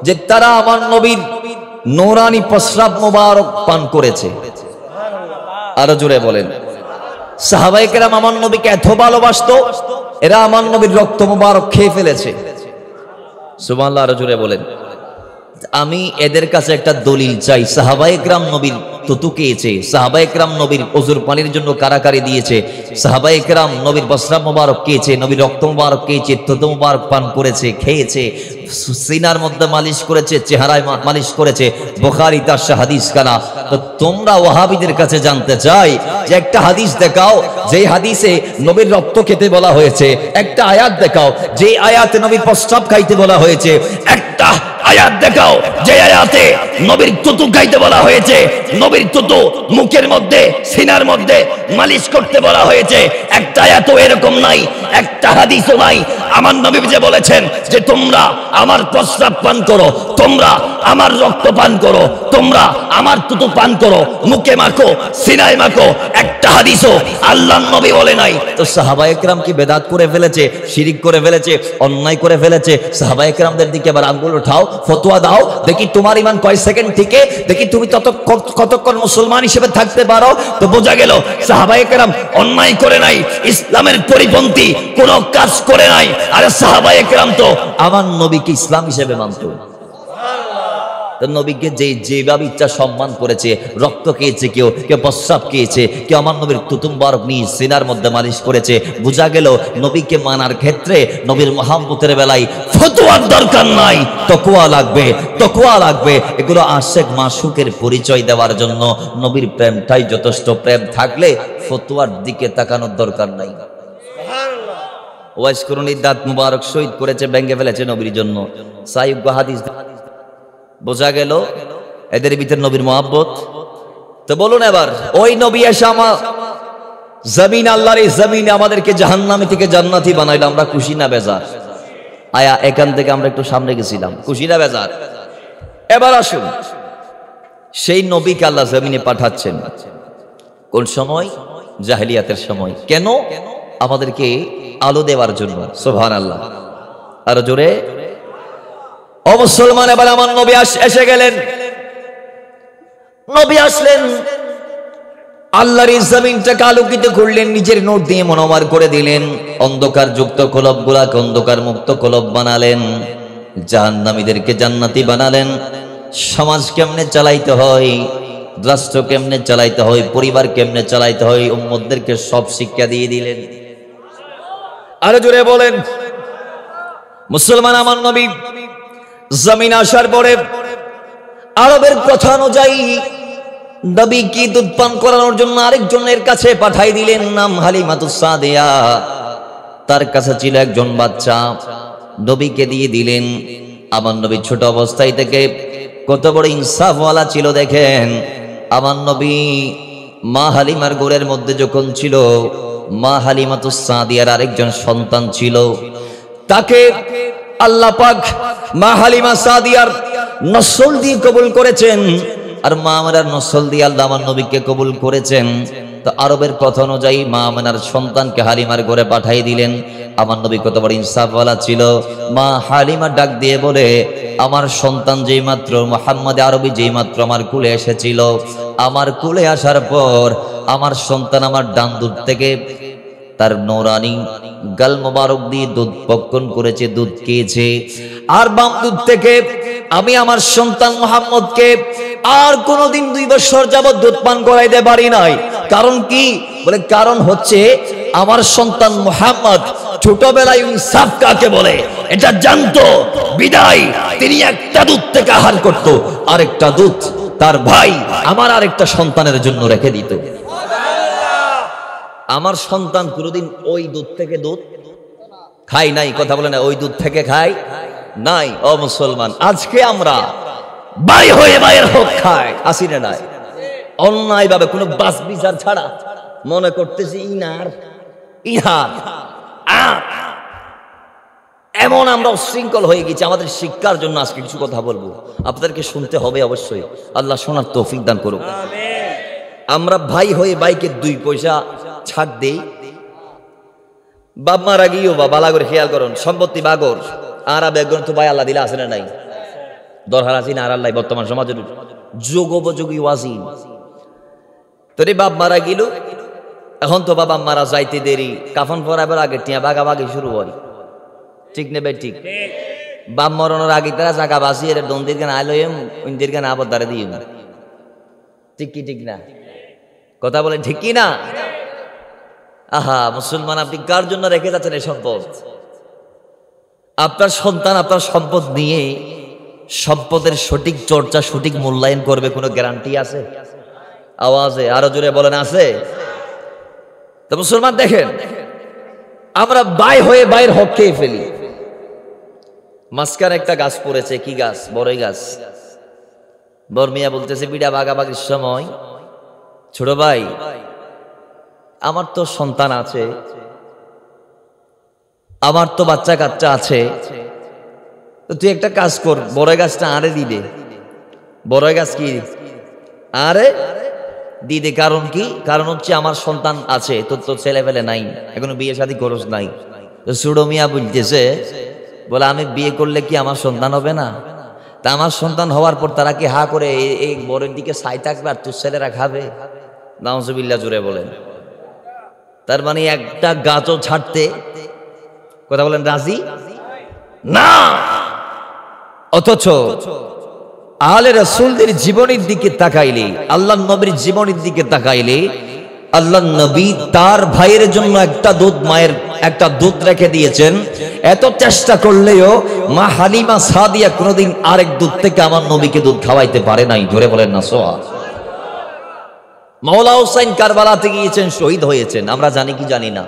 যে তারা আমার নবীর নূরানি প্রস্রাব মুবারক পান করেছে। আরো জোরে বলেন। সাহাবায়ে কেরাম আমার নবীকে এত ভালোবাসতো, এরা আমার নবীর রক্ত মুবারক খেয়ে ফেলেছে। সুবহানাল্লাহ, আরো জোরে বলেন। আমি এদের কাছে একটা দলিল চাই, সাহাবায়ে কেরাম নবীর তুতু খেয়েছে, সাহাবায়ে কেরাম নবীর ওযুর পানির জন্য কারাকারি দিয়েছে, সাহাবায়ে কেরাম নবীর প্রস্রাব মুবারক খেয়েছে, নবীর রক্ত মুবারক খেয়েছে, তুতু মুবারক পান করেছে, খেয়েছে, সিনার মধ্যে মালিশ করেছে, চেহারায় মালিশ করেছে। বুখারীতে আসছে হাদিস কানা। তো তোমরা ওয়াহাবীদের কাছে জানতে চাই যে একটা হাদিস দেখাও যে হাদিসে নবীর রক্ত খেতে বলা হয়েছে, একটা আয়াত দেখাও যে আয়াতে নবীর প্রস্রাব খাইতে বলা হয়েছে, একটা আয়াত দেখাও যে আয়াতে নবীর তুতু খাইতে বলা হয়েছে, নবীর তুতু মুখের মধ্যে, সিনার মধ্যে মালিশ করতে বলা হয়েছে। একটা আয়াতও এরকম নাই, একটা হাদিসও নাই। আমার নবী যে বলেছেন যে তোমরা আমার প্রস্রাব পান করো, তোমরা আমার রক্ত পান করো, তোমরা আমার তুতু পান করো, মুখে মাখো, সিনায় মাখো, একটা হাদিসও আল্লাহর নবী বলে নাই। তো সাহাবায়ে কেরাম কি বেদাত করে ফেলেছে, শিরিক করে ফেলেছে, অন্যায় করে ফেলেছে? সাহাবায়ে কেরামদের দিকে আবার আঙ্গুল উঠাও, ফতোয়া দাও, দেখি তোমার ঈমান কয় সেকেন্ড থেকে, দেখি তুমি কতক্ষণ মুসলমান হিসেবে থাকতে পারো। তো বোঝা গেল সাহাবায়ে কেরাম অন্যায় করে নাই, ইসলামের পরিপন্থী কোনো কাজ করে নাই। আরে সাহাবায়ে কেরাম তো আমার নবীকে ইসলাম হিসেবে মানত। নবীকে যেভাবে ইচ্ছা সম্মান করেছে, রক্ত খেয়েছে, কেউ প্রস্রাব খেয়েছে, কেউ আমার নবীর তুতু মুবারক নিয়ে সিনার মধ্যে মালিশ করেছে। বোঝা গেল নবীকে মানার ক্ষেত্রে, নবীর মহব্বতের বেলায় ফতোয়ার দরকার নাই, তাকওয়া লাগবে, তাকওয়া লাগবে। এগুলো আশিক মাশুকের পরিচয় দেওয়ার জন্য নবীর প্রেমটাই যথেষ্ট। প্রেম থাকলে ফতোয়ার দিকে তাকানোর দরকার নাই। ওয়াইস করুণীর দাঁত মুবারক শহীদ করেছে, ভেঙে ফেলেছে নবীর জন্য। সাহিহ হাদিস। বোঝা গেল এদের ভিতর নবীর মহব্বত। তো বলুন এবার, ওই নবী এসে আমার জমিন, আল্লাহর এই জমিনে আমাদেরকে জাহান্নামী থেকে জান্নাতি বানাইলো, আমরা খুশি না বেজার? আয়া এখান থেকে আমরা একটু সামনে গেছিলাম, খুশি না বেজার? এবার আসুন, সেই নবীকে আল্লাহ জমিনে পাঠাচ্ছেন কোন সময়? জাহেলিয়াতের সময়। কেন? আমাদেরকে আলো দেওয়ার জন্য। সুবহানাল্লাহ, আরো জোরে। ও মুসলমান, এবার আমার নবী এসে গেলেন। নবী আসলেন, আল্লাহর এই জমিনটাকে আলোকিত করলেন, নিজের নূর দিয়ে মনোমার করে দিলেন, অন্ধকার যুক্ত কলব গুলাকে অন্ধকার মুক্ত কলব বানালেন, জাহান্নামীদেরকে জান্নাতি বানালেন। সমাজ কেমনে চালাইতে হয়, রাষ্ট্র কেমনে চালাইতে হয়, পরিবার কেমনে চালাইতে হয়, উম্মতদেরকে সব শিক্ষা দিয়ে দিলেন। আরো জোরে বলেন। মুসলমান, আমার নবী জমিন আসার পরে আরবের প্রথা অনুযায়ী নবীকে দুধ পান করানোর জন্য আরেকজনের কাছে পাঠাই দিলেন, নাম হালিমাতুস সাদিয়া। তার কাছে ছিল একজন বাচ্চা, নবীকে দিয়ে দিলেন। আমার নবী ছোট অবস্থায় থেকে কত বড় ইনসাফওয়ালা ছিল দেখেন। আমার নবী মা হালিমার গোরের মধ্যে যখন ছিল, মা হালিমাতুস সাদিয়ার আরেকজন সন্তান ছিল, তাকে আল্লাহ পাক মা হালিমা সাদিয়ার নসল দিয়ে কবুল করেছেন, আর মা আমেনার নসল দিয়ে আল্লাহ আমার নবীকে কবুল করেছেন। তো আরবের কথা অনুযায়ী মা আমেনার সন্তানকে হালিমার ঘরে পাঠিয়ে দিলেন। আমার নবী কত বড় ইনসাফওয়ালা ছিল। মা হালিমা ডাক দিয়ে বলে, আমার সন্তান যেই মাত্র মুহাম্মদ আরবি যেই মাত্র আমার কুলে এসেছিল, আমার কুলে আসার পর আমার সন্তান আমার ডান দুধ থেকে তার নৌরানি গাল মোবারক দিয়ে দুধ পক্কন করেছে, দুধ খেয়েছে, আর বাম দুধ থেকে আমি আমার সন্তান মুহাম্মদকে আর কোনোদিন 2 বছর যাবত দুধ পান করাইতে পারি নাই। কারণ কি? বলে কারণ হচ্ছে আমার সন্তান মুহাম্মদ ছোটবেলায় ইনসাফ কাকে বলে এটা জানতো, বিদায় তিনি একটা দুধ থেকে আহার করত, আরেকটা দুধ তার ভাই আমার আরেকটা সন্তানের জন্য রেখে দিত। আমার সন্তান কোনোদিন ওই দুধ থেকে দুধ খাই নাই, কথা বলে না, ওই দুধ থেকে খাই নাই। ও মুসলমান, আজকে আমরা ভাই হয়ে ভাইয়ের হক খাই, আসি না নাই, অন্যায় ভাবে কোনো বাস বিচার ছাড়া মনে করতেছি ইনার ইহার এমন আমরা উশৃঙ্খল হয়ে গেছি। আমাদের শিক্ষার জন্য আজকে কিছু কথা বলবো, আপনাদেরকে শুনতে হবে অবশ্যই। আল্লাহ শোনার তৌফিক দান করুক। আমরা ভাই হয়ে ভাইকে 2 পয়সা ছাড় দেই, বাপ মারা গিয়েও বা বালা করে খেয়াল করুন, সম্পত্তি বাগর আর বেগুন তো ভাই আল্লাহ দিলে আসে না নাই, দরকার আছে না আর আল্লাহ বর্তমান সমাজের যোগোপযোগী ওয়াজিন। তোরে বাপ মারা গেল, এখন তো বাবা মারা যাইতে দেরি, কাফন পরাবার আগে টিয়া বাগাবাগি শুরু হয়, ঠিক নেবে ঠিক। বাপ মরণের আগে তারা জায়গা বাসিয়ে দন্দির গান আলো ইন্দির গান আবার দাঁড়া দিয়ে, ঠিক কি ঠিক না? কথা বলে ঠিক কি না? আহা মুসলমান, আপনি কার জন্য রেখে যাচ্ছেন এই সম্পদ? আপনার সন্তান আপনার সম্পদ নিয়ে সম্পদের সঠিক চর্চা সঠিক মূল্যায়ন করবে কোনো গ্যারান্টি আছে? আওয়াজে আরো জোরে বলেন আছে? তো মুসলমান দেখেন, আমরা ভাই হয়ে ভাইয়ের হক খেয়ে ফেলি। মাঝখানে একটা গাছ পড়েছে, কি গাছ? বড়ই গাছ। বর্মিয়া বলতেছে বিড়া বাগাবাগির সময়, ছোট ভাই আমার তো সন্তান আছে, আমার তো বাচ্চা কাচ্চা আছে, তো তুই একটা কাজ কর, বড়ই গাছটা আরে দিবে। বড়ই গাছ কি আরে দিদে? কারণ কি? কারণ হচ্ছে আমার সন্তান আছে, তোর তো ছেলে ফেলে নাই, এখনো বিয়ে শাদী খরচ নাই। তো সুডো মিয়া বলতেছে, বলে আমি বিয়ে করলে কি আমার সন্তান হবে না? তা আমার সন্তান হওয়ার পর তারা কি হা করে এই বরের দিকে সাই থাকবে আর তোর ছেলেরা খাবে? নাউজুবিল্লাহ জুড়ে বলেন। তার মানে একটা গাছও ছাড়তে, কথা বলেন, রাজি না। অথচ আহলে রাসূলদের জীবনের দিকে তাকাইলে, আল্লাহর নবীর জীবনের দিকে তাকাইলে, আল্লাহর নবী তার ভাইয়ের জন্য একটা দুধ, মায়ের একটা দুধ রেখে দিয়েছেন। এত চেষ্টা করলেও মা হালিমা সাদিয়া কোনোদিন আরেক দুধ থেকে আমার নবীকে দুধ খাওয়াইতে পারে নাই। ধরে বলেন না সুবহান। মওলা হুসাইন কারবালাতে গিয়েছেন, শহীদ হয়েছেন, আমরা জানি কি জানি না।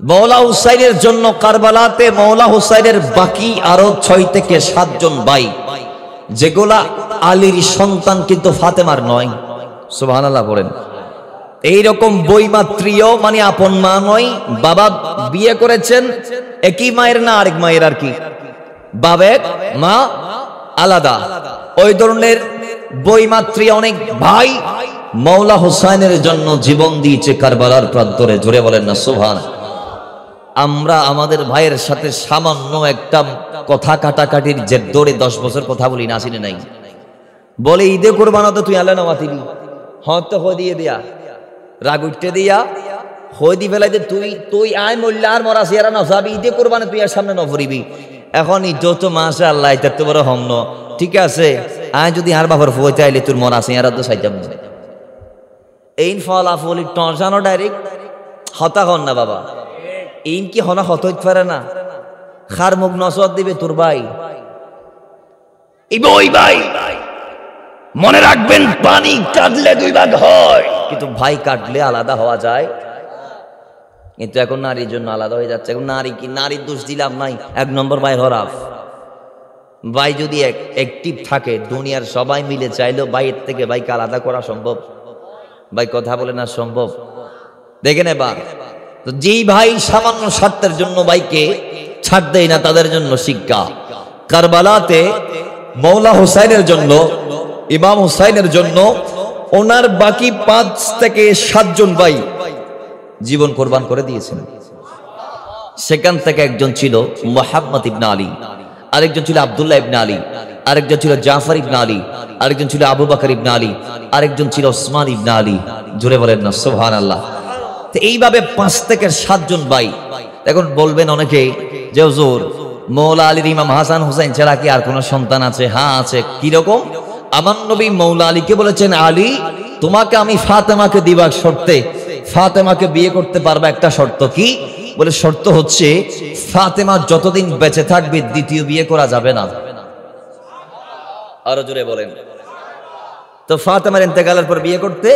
মওলা হুসাইনের জন্য কারবালাতে মওলা হুসাইনের বাকি আরো 6 থেকে 7 জন ভাই, যেগুলা আলীর সন্তান কিন্তু ফাতেমার নয়, সুবহানাল্লাহ বলেন। এইরকম বইমাত্রীয় মানে আপন মা নয়, বাবা বিয়ে করেছেন একই মায়ের না আরেক মায়ের, আর কি বাবেক মা আলাদা, ওই ধরনের বইমাত্রী অনেক ভাই মওলা হুসাইনের জন্য জীবন দিয়েছে কারবালার প্রান্তরে। জোরে বলেন না সুবহান। আমরা আমাদের ভাইয়ের সাথে সামান্য একটা কথা কাটাকাটির জের ধরে 10 বছর কথা বলি না, আসিনি নাই। বলে ঈদে কোরবানো তো তুই আল্লাহ নামাতিবি, হয়তো হয়ে দিয়ে দিয়া রাগ উঠতে দিয়া হয়ে দি ফেলাই দে, তুই আয় মল্লা আর মরা সিয়ারা না যাবি, ঈদে কোরবানো তুই আর সামনে নফরিবি। এখন ঈদ তো মাসা আল্লাহ এটা তো বড় হম ন, ঠিক আছে আয় যদি আর বাবার হইতে আইলে তোর মরা সিয়ারা তো সাইতাম এই ফলাফলি টনসানো ডাইরেক্ট হতা হন না বাবা। ইন কি হনা হত হইতে পারে না, খার মুখ নসর দিবে তোর ভাই। ওই ভাই মনে রাখবেন, পানি কাটলে 2 ভাগ হয়, কিন্তু ভাই কাটলে আলাদা হওয়া যায়। কিন্তু এখন নারীর জন্য আলাদা হয়ে যাচ্ছে। এখন নারী কি, নারীর দোষ দিলাম নাই, 1 নম্বর ভাই হরাফ। ভাই যদি অ্যাক্টিভ থাকে, দুনিয়ার সবাই মিলে চাইলেও ভাইয়ের থেকে ভাইকে আলাদা করা সম্ভব? ভাই কথা বলে না সম্ভব? দেখেন এবার, তো যেই ভাই সামান্য স্বার্থের জন্য ভাইকে ছাড় দেয় না, তাদের জন্য শিক্ষা। কারবালাতে মৌলা হুসাইনের জন্য, ইমাম হুসাইনের জন্য ওনার বাকি 5 থেকে 7 জন ভাই জীবন কোরবান করে দিয়েছেন। সেখান থেকে একজন ছিল মুহাম্মদ ইবনে আলী, আরেকজন ছিল আব্দুল্লাহ ইবনে আলী, আরেকজন ছিল জাফর ইবনে আলী, আরেকজন ছিল আবু বকর ইবনে আলী, আরেকজন ছিল ওসমান ইবনে আলী। জোরে বলেন না সুবহানাল্লাহ। তো এইভাবে 5 থেকে 7 জন ভাই। এখন বলবেন অনেকে যে হুজুর, মৌলা আলীর ইমাম হাসান হুসাইন ছাড়া কি আর কোনো সন্তান আছে? হ্যাঁ আছে। কিরকম? আমার নবী মৌলা আলীকে বলেছেন, আলী তোমাকে আমি ফাতেমাকে দিবার শর্তে ফাতেমাকে বিয়ে করতে পারবে। একটা শর্ত কি? বলে শর্ত হচ্ছে ফাতেমা যতদিন বেঁচে থাকবে দ্বিতীয় বিয়ে করা যাবে না। আরো জোরে বলেন। তো ফাতেমার ইন্তেকালের পর বিয়ে করতে,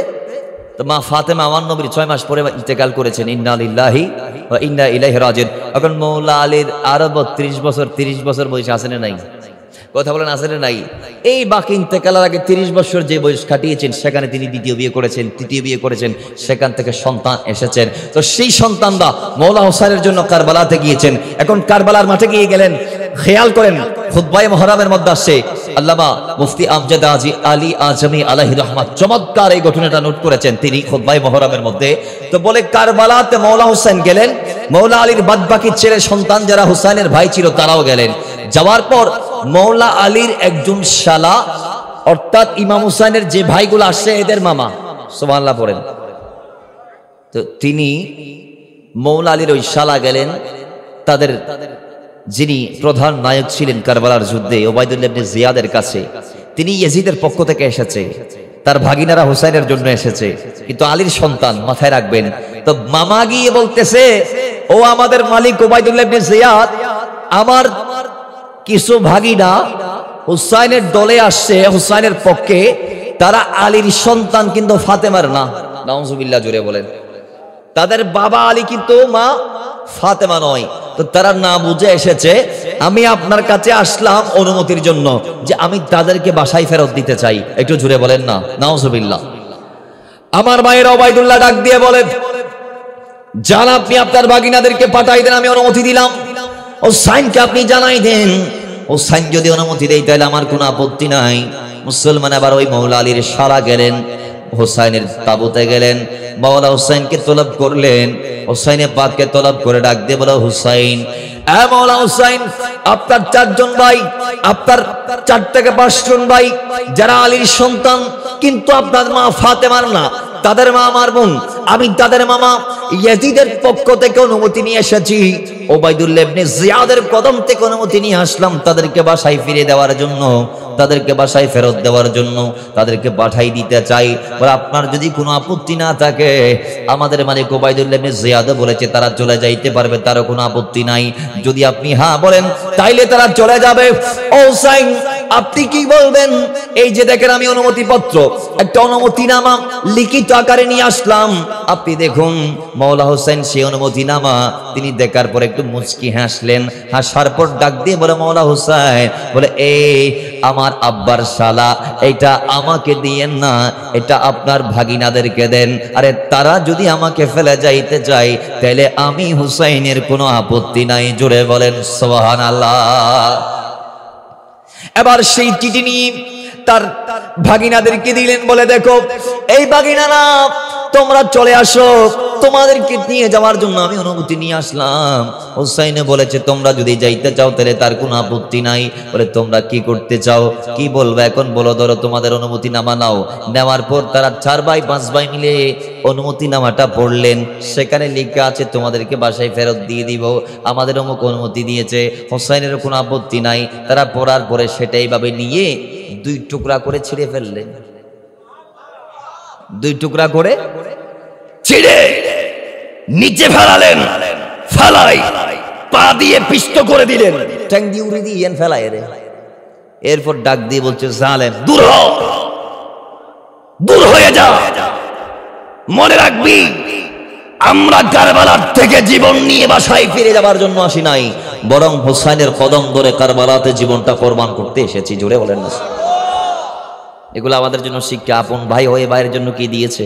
তো মা ফাতেমা আমার নবীর 6 মাস পরে ইন্তেকাল করেছেন। ইন্না লিল্লাহি ওয়া ইন্না ইলাইহি রাজিউন। এখন মৌলা আলীর আরো 30 বছর বয়স আছে না নাই? কথা বলেন আছে না নাই? এই বাকি ইন্তেকালের আগে 30 বছর যে বয়স কাটিয়েছেন, সেখানে তিনি দ্বিতীয় বিয়ে করেছেন, তৃতীয় বিয়ে করেছেন, সেখান থেকে সন্তান এসেছেন। তো সেই সন্তানরা মৌলা হুসাইনের জন্য কারবালাতে গিয়েছেন। এখন কারবালার মাঠে গিয়ে গেলেন, খেয়াল করেন খুতবায়ে মুহররমের মধ্যে আসছে, আল্লামা মুফতি আমজাদ আলী আজমি আলাইহির রহমাত চমৎকার এই ঘটনাটা নোট করেছেন তিনি খুতবায়ে মুহররমের মধ্যে। তো বলে কারবালাতে মৌলা হুসাইন গেলেন, মৌলা আলীর বাদবাকি ছেলে সন্তান যারা হুসাইনের ভাই ছিল তারাও গেলেন। যাওয়ার পর মৌলা আলীর একজন শালা, অর্থাৎ ইমাম হুসাইনের যে ভাইগুলো আসছে এদের মামা, সুবহানাল্লাহ পড়েন, তো তিনি মৌলা আলীর ওই শালা গেলেন তাদের যিনি প্রধান নায়ক ছিলেন কারবালার যুদ্ধে, ওবায়দুল্লাহ ইবনে জিয়াদের কাছে। তিনি ইয়াজিদের পক্ষ থেকে এসেছে, তার ভাগিনারা হুসাইনের জন্য এসেছে, কিন্তু আলীর সন্তান, মাথায় রাখবেন। তো মামা গিয়ে বলতেছে, ও আমাদের মালিক ওবায়দুল্লাহ ইবনে জিয়াদ, আমার কিছু ভাগিনা হুসাইনের দলে আসছে, হুসাইনের পক্ষে, তারা আলীর সন্তান কিন্তু ফাতেমার না। নাউজুবিল্লাহ, জোরে বলেন। তাদের বাবা আলী কিন্তু মা ফাতেমা নয়। তো তারা না বুঝে এসেছে, আমি আপনার কাছে আসলাম অনুমতির জন্য যে আমি তাদেরকে বাসায় ফেরত দিতে চাই। একটু জোরে বলেন না নাউজুবিল্লাহ। আমার মায়ের ওবায়দুল্লাহ ডাক দিয়ে বলে, যান আপনি আপনার ভাগিনাদেরকে পাঠাই দেন, আমি অনুমতি দিলাম। হুসাইনকে আপনি জানাই দেন, হুসাইন যদি অনুমতি দেয় তাহলে আমার কোনো আপত্তি নাই। মুসলমান আবার ওই মৌলা আলীর শালা গেলেন, হুসাইনের তাবুতে গেলেন, মৌলা হুসাইনকে তলব করলেন। হুসাইনে পাককে তলব করে ডাক দিয়ে বলে, হুসাইন, এ মৌলা হুসাইন, আপনার 4 জন ভাই, আপনার 4 থেকে 5 জন ভাই যারা আলীর সন্তান, কিন্তু আপনার মা ফাতেমার না, তাদের মা আমার বোন। আমি তাদের মামা ইয়াজিদের পক্ষ থেকে অনুমতি নিয়ে এসেছি, ওবায়দুল্লাহ ইবনে জিয়াদের কদম থেকে অনুমতি নিয়ে আসলাম তাদেরকে বাসায় ফিরে দেওয়ার জন্য, তাদেরকে বাসায় ফেরত দেওয়ার জন্য, তাদেরকে পাঠাই দিতে চাই। বলে আপনার যদি কোনো আপত্তি না থাকে, আমাদের মালিক ওবায়দুল্লাহ ইবনে জিয়াদ বলেছে তারা চলে যাইতে পারবে, তারও কোনো আপত্তি নাই। যদি আপনি হ্যাঁ বলেন তাইলে তারা চলে যাবে। ও হুসাইন, আপনি কি বলবেন? এই যে দেখেন আমি অনুমতিপত্র, একটা অনুমতিনামা লিখিত আকারে নিয়ে আসলাম, আপনি দেখুন। মৌলা হুসাইন সেই অনুমতিনামা তিনি দেখার পর একটু মুচকি হাসলেন, হাসার পর ডাক দিয়ে বলে, মৌলা হুসাইন, বলে এই আমার আব্বার শালা, এটা আমাকে দিয়েন না, এটা আপনার ভাগিনাদেরকে দেন। আরে তারা যদি আমাকে ফেলে যাইতে চায় তাহলে আমি হুসাইনের কোনো আপত্তি নাই। জোরে বলেন সুবহানাল্লাহ। এবার সেই চিঠি নিয়ে তার ভাগিনাদেরকে দিলেন, বলে দেখো এই ভাগিনারা তোমরা চলে আসো, তোমাদেরকে নিয়ে যাওয়ার জন্য আমি অনুমতি নিয়ে আসলাম। হুসাইনে বলেছে তোমরা যদি যাইতে চাও তাহলে তার কোনো আপত্তি নাই। বলে তোমরা কি করতে চাও, কি বলবে এখন বলো, ধরো তোমাদের অনুমতি নামা নাও। নেওয়ার পর তারা 4 ভাই 5 ভাই মিলে অনুমতি নামাটা পড়লেন, সেখানে লেখা আছে তোমাদেরকে বাসায় ফেরত দিয়ে দিব, আমাদের অমুক অনুমতি দিয়েছে, হুসাইনের কোনো আপত্তি নাই। তারা পড়ার পরে সেটাই ভাবে নিয়ে 2 টুকরা করে ছিঁড়ে ফেললেন, 2 টুকরা করে ছিঁড়ে নিচে ফেলালেন, ফেলাই পা দিয়ে পিষ্ট করে দিলেন, ট্যাং দিয়ে উড়ে দিয়ে ফেলাই রে। এরপর ডাক দিয়ে বলছে, জালেম দূর হ, দূর হয়ে যা, মনে রাখবি আমরা কারবালার থেকে জীবন নিয়ে বাসায় ফিরে যাবার জন্য আসি নাই, বরং হুসাইনের কদম ধরে কারবালাতে জীবনটা কোরবান করতে এসেছি। জোরে বলেন না। এগুলো আমাদের জন্য শিক্ষা। আপন ভাই হয়ে ভাইয়ের জন্য কি দিয়েছে?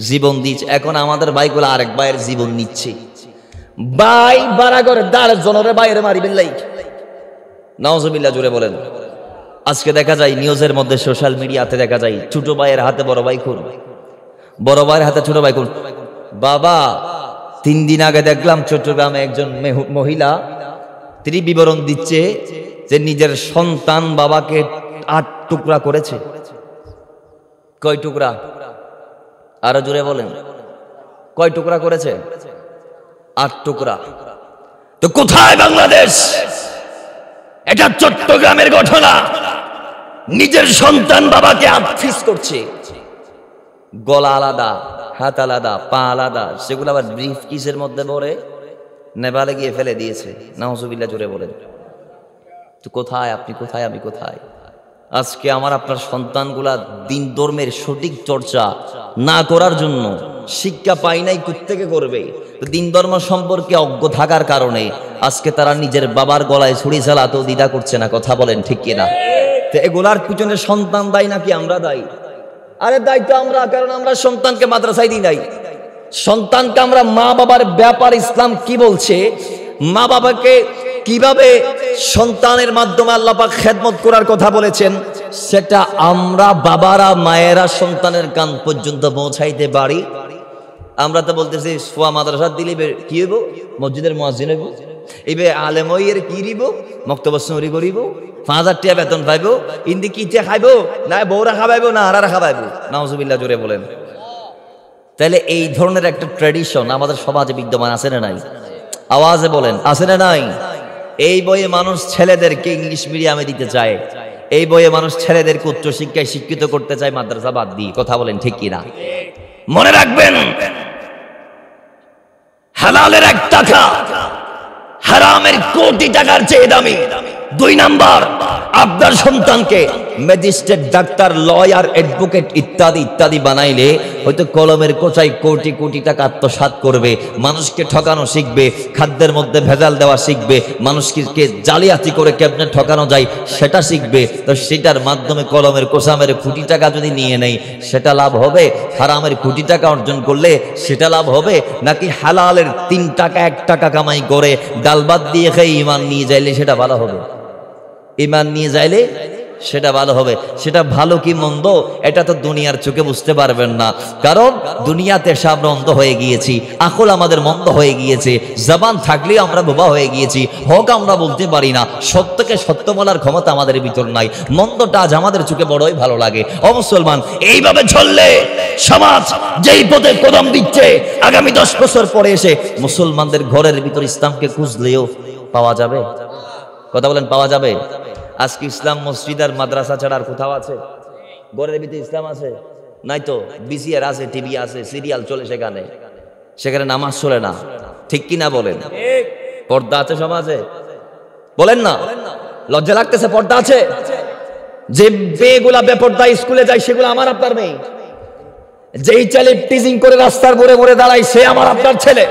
জীবন দিয়েছে। এখন আমাদের ভাইগুলো আরেক ভাইয়ের জীবন নিচ্ছে। ভাই বাড়া করে দাঁড় জনরে বাইরে মারিবেন লাই, নাউজুবিল্লাহ। জোরে বলেন। আজকে দেখা যায় নিউজের মধ্যে, সোশ্যাল মিডিয়াতে দেখা যায় ছোট ভাইয়ের হাতে বড় ভাই খুন, বড় ভাইয়ের হাতে ছোট ভাই খুন। বাবা 3 দিন আগে দেখলাম চট্টগ্রামে একজন মহিলা, তিনি বিবরণ দিচ্ছে যে নিজের সন্তান বাবাকে 8 টুকরা করেছে। কয় টুকরা? আরো জোরে বলেন। কয় টুকরা করেছে? 8 টুকরা। তো কোথায় বাংলাদেশ? এটা চট্টগ্রামের ঘটনা। নিজের সন্তান বাবাকে আফিস করছে, গলা আলাদা, হাত আলাদা, পা আলাদা, সেগুলো আবার ব্রিফ কিসের মধ্যে ভরে নেপালে গিয়ে ফেলে দিয়েছে। নাউজুবিল্লাহ। জোরে বলেন। তো কোথায় আপনি, কোথায় আমি, কোথায়? আজকে আমার আপনার সন্তানগুলা দিন ধর্মের সঠিক চর্চা না করার জন্য শিক্ষা পাই নাই, কোত্থেকে করবে? তো দিন ধর্ম সম্পর্কে অজ্ঞ থাকার কারণে আজকে তারা নিজের বাবার গলায় ছুরি চালাতেও দ্বিধা করছে না। কথা বলেন ঠিক কিনা? তো এগুলার পিছনে সন্তান দায়ী নাকি আমরা দায়ী? আরে দায়িত্ব আমরা, কারণ আমরা সন্তানকে মাদ্রাসায় দিই নাই। সন্তানকে আমরা মা বাবার ব্যাপার ইসলাম কি বলছে, মা বাবাকে কিভাবে সন্তানের মাধ্যমে আল্লাহ পাক খেদমত করার কথা বলেছেন, সেটা আমরা বাবারা মায়েরা সন্তানের কান পর্যন্ত পৌঁছাইতে পারি। আমরা তো বলতেছি সোয়া মাদ্রাসা দিলে কি হইব? মসজিদের মুয়াজ্জিন হইব। এইবে আলেম হইয়ের কি দিব? মক্তব সুরি করিব, 5000 টাকা বেতন পাইব। ইন্দি কিতে খাইব? না বউরা খাবাইব, না আরারা খাবাইব। নাউজুবিল্লাহ। জোরে বলেন। তাহলে এই ধরনের একটা ট্র্যাডিশন আমাদের সমাজে বিদ্যমান আছে না নাই? আওয়াজে বলেন, আছে না নাই? এই বইয়ে মানুষ ছেলেদেরকে ইংলিশ মিডিয়ামে দিতে চায়, এই বইয়ে মানুষ ছেলেদেরকে উচ্চ শিক্ষায় শিক্ষিত করতে চায় মাদ্রাসা বাদ দিয়ে। কথা বলেন ঠিক কিনা? মনে রাখবেন, হালালের 1 টাকা হারামের কোটি টাকার চেয়ে দামি। 2 নাম্বার, আপনার সন্তানকে ম্যাজিস্ট্রেট, ডাক্তার, লয়ার, অ্যাডভোকেট ইত্যাদি ইত্যাদি বানাইলে হয়তো কলমের কোচায় কোটি কোটি টাকা আত্মসাৎ করবে, মানুষকে ঠকানো শিখবে, খাদ্যের মধ্যে ভেজাল দেওয়া শিখবে, মানুষকে জালিয়াতি করে কেমনে ঠকানো যায় সেটা শিখবে। তো সেটার মাধ্যমে কলমের কোচা মেরে কোটি টাকা যদি নিয়ে নেই, সেটা লাভ হবে? হারামের কোটি টাকা অর্জন করলে সেটা লাভ হবে? নাকি হালালের 3 টাকা 1 টাকা কামাই করে ডাল ভাত দিয়ে খেয়ে ইমান নিয়ে যাইলে সেটা ভালো হবে? ইমান নিয়ে যাইলে সেটা ভালো হবে। সেটা ভালো কি মন্দ এটা তো দুনিয়ার চোখে বুঝতে পারবেন না, কারণ দুনিয়াতে আমরা অন্ধ হয়ে গিয়েছি, আকল আমাদের মন্দ হয়ে গিয়েছে, জবান থাকলেই আমরা বোবা হয়ে গিয়েছি, হক আমরা বলতে পারি না, সত্যকে সত্য বলার ক্ষমতা আমাদের ভিতর নাই, মন্দটা আজ আমাদের চোখে বড়ই ভালো লাগে। ও মুসলমান, এইভাবে চললে সমাজ যেই পথে কদম দিচ্ছে, আগামী 10 বছর পরে এসে মুসলমানদের ঘরের ভিতর ইসলামকে খুঁজলেও পাওয়া যাবে? কথা বলেন, পাওয়া যাবে? আজকে ইসলাম মসজিদ আর মাদ্রাসা ছাড়া আর কোথাও আছে? ঘরের ভিতরে ইসলাম আছে? নাই তো। বিসিআর আছে, টিভি আছে, সিরিয়াল চলে, সেখানে নামাজ চলে না। ঠিক কিনা বলেন? পর্দা আছে সমাজে? বলেন না। লজ্জা লাগতেছে? পর্দা আছে? যে মেয়েগুলা বেপর্দা স্কুলে যায় সেগুলো আমার আপনার মেয়ে। যেই ছেলে টিজিং করে রাস্তার মোড়ে মোড়ে দাঁড়ায় সে আমার আপনার ছেলে।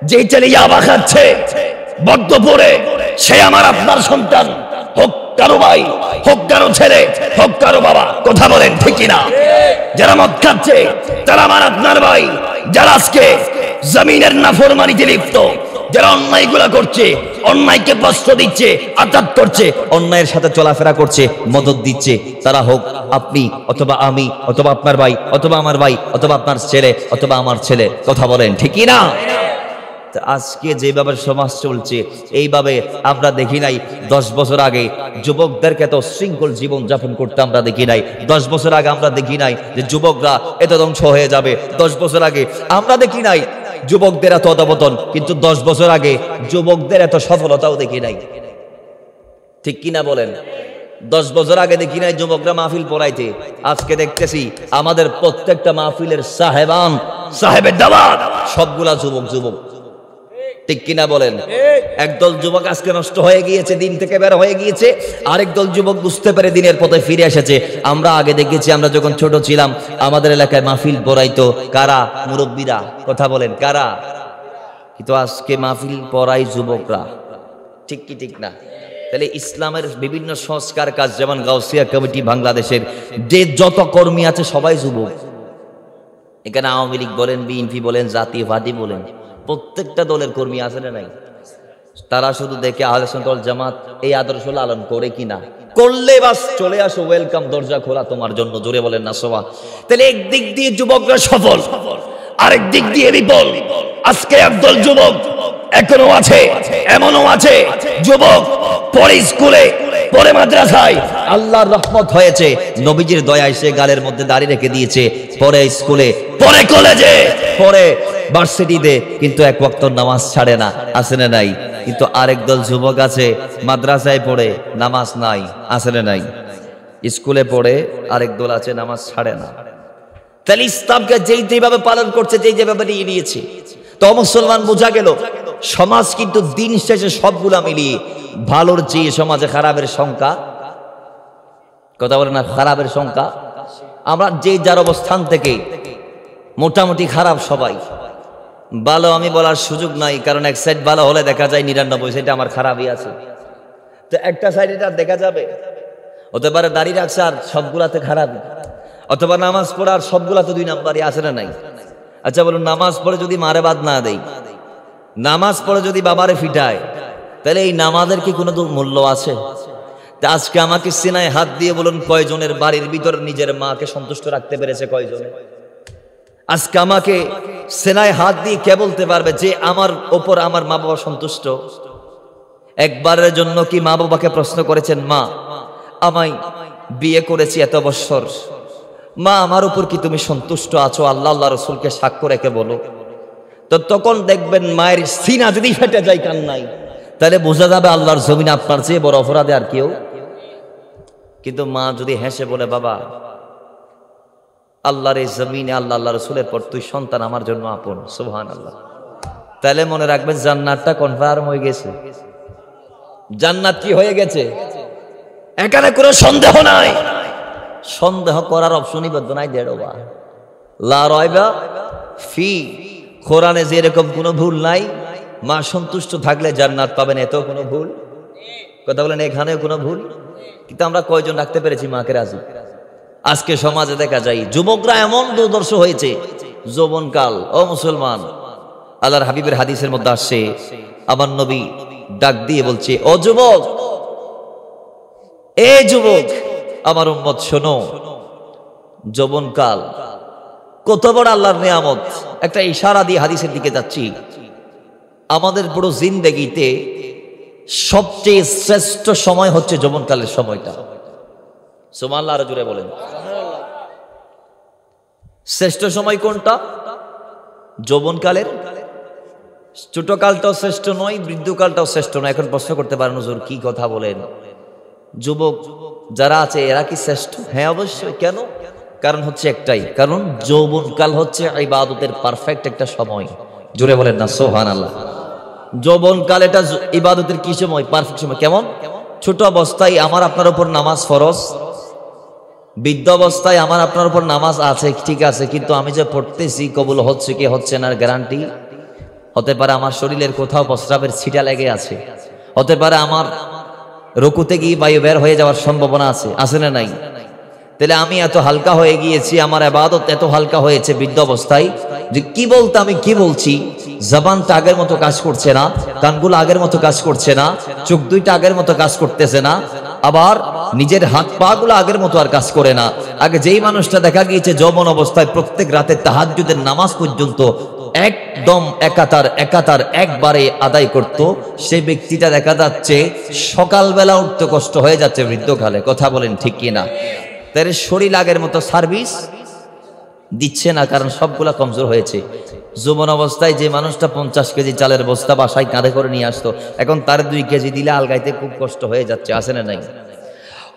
যেই ছেলে ইয়াবা খাচ্ছে বদ্ধ পড়ে সে আমার আপনার সন্তান। হোক কারো ভাই, হোক কারো ছেলে, হোক কারো বাবা। কথা বলেন ঠিক কিনা? যারা মদ খাচ্ছে তারা আমার আপনার ভাই। যারা আজকে জমিনের নাফরমানিতে লিপ্ত, যারা অন্যায়গুলা করছে, অন্যায়কে প্রশ্ন দিচ্ছে, আঘাত করছে, অন্যায়ের সাথে চলাফেরা করছে, মদত দিচ্ছে, তারা হোক আপনি অথবা আমি অথবা আপনার ভাই অথবা আমার ভাই অথবা আপনার ছেলে অথবা আমার ছেলে। কথা বলেন ঠিক কিনা? আজকে যেভাবে সমাজ চলছে এইভাবে আমরা দেখি নাই 10 বছর আগে যুবকদেরকে এত শৃঙ্খল জীবন যাপন করতে আমরা দেখি নাই। 10 বছর আগে আমরা দেখি নাই যে যুবকরা এত ধ্বংস হয়ে যাবে। 10 বছর আগে আমরা দেখি নাই যুবকদের এত অধপতন, কিন্তু 10 বছর আগে যুবকদের এত সফলতাও দেখি নাই। ঠিক কিনা বলেন? 10 বছর আগে দেখি নাই যুবকরা মাহফিল পড়াইতে, আজকে দেখতেছি আমাদের প্রত্যেকটা মাহফিলের সাহেবের দাওয়াত সবগুলা যুবক। ঠিক কিনা বলেন? একদল যুবক আজকে নষ্ট হয়ে গিয়েছে, দিন থেকে বের হয়ে গিয়েছে, আরেক দল যুবক বুঝতে পেরে দিনের পথে ফিরে এসেছে। আমরা আগে দেখেছি, আমরা যখন ছোট ছিলাম আমাদের এলাকায় মাহফিল পড়াইতো কারা? মুরব্বীরা। কথা বলেন কারা? কিন্তু আজকে মাহফিল পড়াই যুবকরা। ঠিক কি ঠিক না? তাহলে ইসলামের বিভিন্ন সংস্কার কাজ, যেমন গাউসিয়া কমিটি বাংলাদেশের যে যত কর্মী আছে সবাই যুবক। এখানে আওয়ামী লীগ বলেন, বিএনপি বলেন, জাতীয় পার্টি বলেন, প্রত্যেকটা দলের কর্মী আছে না নাই? তারা শুধু দেখে আহলে সুন্নাত ওয়াল জামাত এই আদর্শ লালন করে কিনা, করলে বাস চলে আসো, ওয়েলকাম, দরজা খোলা তোমার জন্য। জোরে বলেন না সোয়া। তাহলে একদিক দিয়ে যুবকরা সফল, আরেক দিক দিয়ে বিফল। আজকে একদল যুবক এখনো আছে, এমনও আছে যুবক পরে স্কুলে, পরে মাদ্রাসায়, আল্লাহর রহমত হয়েছে, নবীজির দয়া এসে গালের মধ্যে দাড়ি রেখে দিয়েছে, পরে স্কুলে, পরে কলেজে, পরে ভার্সিটিতে, কিন্তু এক ওয়াক্ত নামাজ ছাড়ে না, আছে না নাই? কিন্তু আরেক দল যুবক আছে মাদ্রাসায় পড়ে নামাজ নাই, আছে না নাই? স্কুলে পড়ে আরেক দল আছে নামাজ ছাড়ে না। তাহলে ইসলামকে যেভাবে পালন করছে, যেভাবে নিয়ে নিয়েছে, তো মুসলমান বোঝা গেল সমাজ কিন্তু দিন শেষে সবগুলা মিলিয়ে ভালোর চেয়ে সমাজে খারাপের সংখ্যা, কথা বলে না, খারাপের সংখ্যা। আমরা যে যার অবস্থান থেকে মোটামুটি খারাপ সবাই, ভালো আমি বলার সুযোগ নাই, কারণ এক সাইড ভালো হলে দেখা যায় 99 সাইড আমার খারাপই আছে। তো একটা সাইড এটা দেখা যাবে, হতে পারে দাঁড়িয়ে রাখছে আর সবগুলাতে খারাপই, অথবা নামাজ পড়ার সবগুলা তো 2 নাম্বারই, আছে না নাই? আচ্ছা বলুন, নামাজ পড়ে যদি মারে বাদ না দেই, নামাজ পড়ে যদি বাবারে ফিটায়, তাহলে এই নামাজের কি কোনো মূল্য আছে? তা আজকে আমাকে সিনায় হাত দিয়ে বলুন, কয়জনের বাড়ির ভিতর নিজের মাকে সন্তুষ্ট রাখতে পেরেছে? কয়জনে? আজকে আমাকে সিনায় হাত দিয়ে কে বলতে পারবে যে আমার ওপর আমার মা বাবা সন্তুষ্ট? একবারের জন্য কি মা বাবাকে প্রশ্ন করেছেন, মা আমায় বিয়ে করেছি এত বছর, মা আমার উপর কি তুমি সন্তুষ্ট আছো? আল্লাহ আল্লাহ রসুলকে সাক্ষ্য রেখে বলো। তো তখন দেখবেন মায়ের সিনা যদি ফেটে যায় কান্নাই, তাহলে বোঝা যাবে আল্লাহর জমিনে আপনার চেয়ে বড় অপরাধে আর কেউ। কিন্তু মা যদি হেসে বলে, বাবা আল্লাহর এই জমিনে আল্লাহ আল্লাহ রসুলের পর তুই সন্তান আমার জন্য আপন, সুবহানাল্লাহ, তাহলে মনে রাখবেন জান্নাতটা কনফার্ম হয়ে গেছে। জান্নাত কি হয়ে গেছে? এখানে কোনো সন্দেহ নাই, সন্দেহ করার অপশনই বদ্ধ নাই। দেড়বা লা রাইবা ফি, কোরআনে যেরকম কোনো ভুল নাই, মা সন্তুষ্ট থাকলে জান্নাত পাবেন, এত কোনো ভুল, কথা বলেন, এখানেও কোনো ভুল। কিন্তু আমরা কয়জন রাখতে পেরেছি মাকে রাজি? আজকে সমাজে দেখা যায় যুবকরা এমন দুর্দর্শ হয়েছে, যৌবনকাল। ও মুসলমান, আল্লাহর হাবিবের হাদিসের মধ্যে আসছে, আমার নবী ডাক দিয়ে বলছে, ও যুবক, এ যুবক, আমার উম্মত শোনো, যৌবনকাল কত বড় আল্লাহর নিয়ামত। একটা ইশারা দিয়ে হাদিসের দিকে যাচ্ছি। আমাদের পুরো জিন্দেগিতে সবচেয়ে শ্রেষ্ঠ সময় হচ্ছে যৌবনকালের সময়টা। সুবহানাল্লাহ, আরো জোরে বলেন। শ্রেষ্ঠ সময় কোনটা? যৌবনকালের। ছোটকালটাও শ্রেষ্ঠ নয়, বৃদ্ধকালটাও শ্রেষ্ঠ নয়। এখন প্রশ্ন করতে পারেন, হুজুর কি কথা বলেন, যুবক যারা আছে এরা কি শ্রেষ্ঠ? হ্যাঁ অবশ্যই। কেন? কারণ হচ্ছে একটাই, কারণ যৌবনকাল হচ্ছে ইবাদতের পারফেক্ট একটা সময়। জোরে বলেন না সুবহানাল্লাহ। যৌবনকাল এটা ইবাদতের কি সময়? পারফেক্ট সময়। কেমন? ছোট অবস্থায় আমার আপনার উপর নামাজ ফরজ, বৃদ্ধ অবস্থায় আমার আপনার উপর নামাজ আছে, ঠিক আছে, কিন্তু আমি যে পড়তেছি কবুল হচ্ছে কি হচ্ছে না গ্যারান্টি। হতে পারে আমার শরীরের কোথাও প্রস্রাবের ছিটা লেগে আছে, হতে পারে আমার রুকুতে গিয়ে বায়ু বের হয়ে যাওয়ার সম্ভাবনা আছে, আছে না নাই? তাহলে আমি এত হালকা হয়ে গিয়েছি, আমার ইবাদত এত হালকা হয়েছে বৃদ্ধ অবস্থায়, যে কি বলতে আমি কি বলছি, জবানটা আগের মতো কাজ করছে না, কানগুলো আগের মতো কাজ করছে না, চোখ দুইটা আগের মতো কাজ করতেছে না, আবার নিজের হাত পা গুলো আগের মতো আর কাজ করে না। আগে যেই মানুষটা দেখা গিয়েছে যৌবন অবস্থায় প্রত্যেক রাতে তাহাজ্জুদের নামাজ পর্যন্ত একদম একাতার একবারে আদায় করত, সেই ব্যক্তিটা দেখা যাচ্ছে সকালবেলা উঠতে কষ্ট হয়ে যাচ্ছে বৃদ্ধকালে। কথা বলেন ঠিক কিনা? তার শরীর আগের মতো সার্ভিস দিচ্ছে না, কারণ সবগুলা কমজোর হয়েছে। যৌবন অবস্থায় যে মানুষটা 50 কেজি চালের বস্তা বাসায় কাঁধে করে নিয়ে আসতো, এখন তার 2 কেজি দিলে আলগাইতে খুব কষ্ট হয়ে যাচ্ছে, আছে না নাই?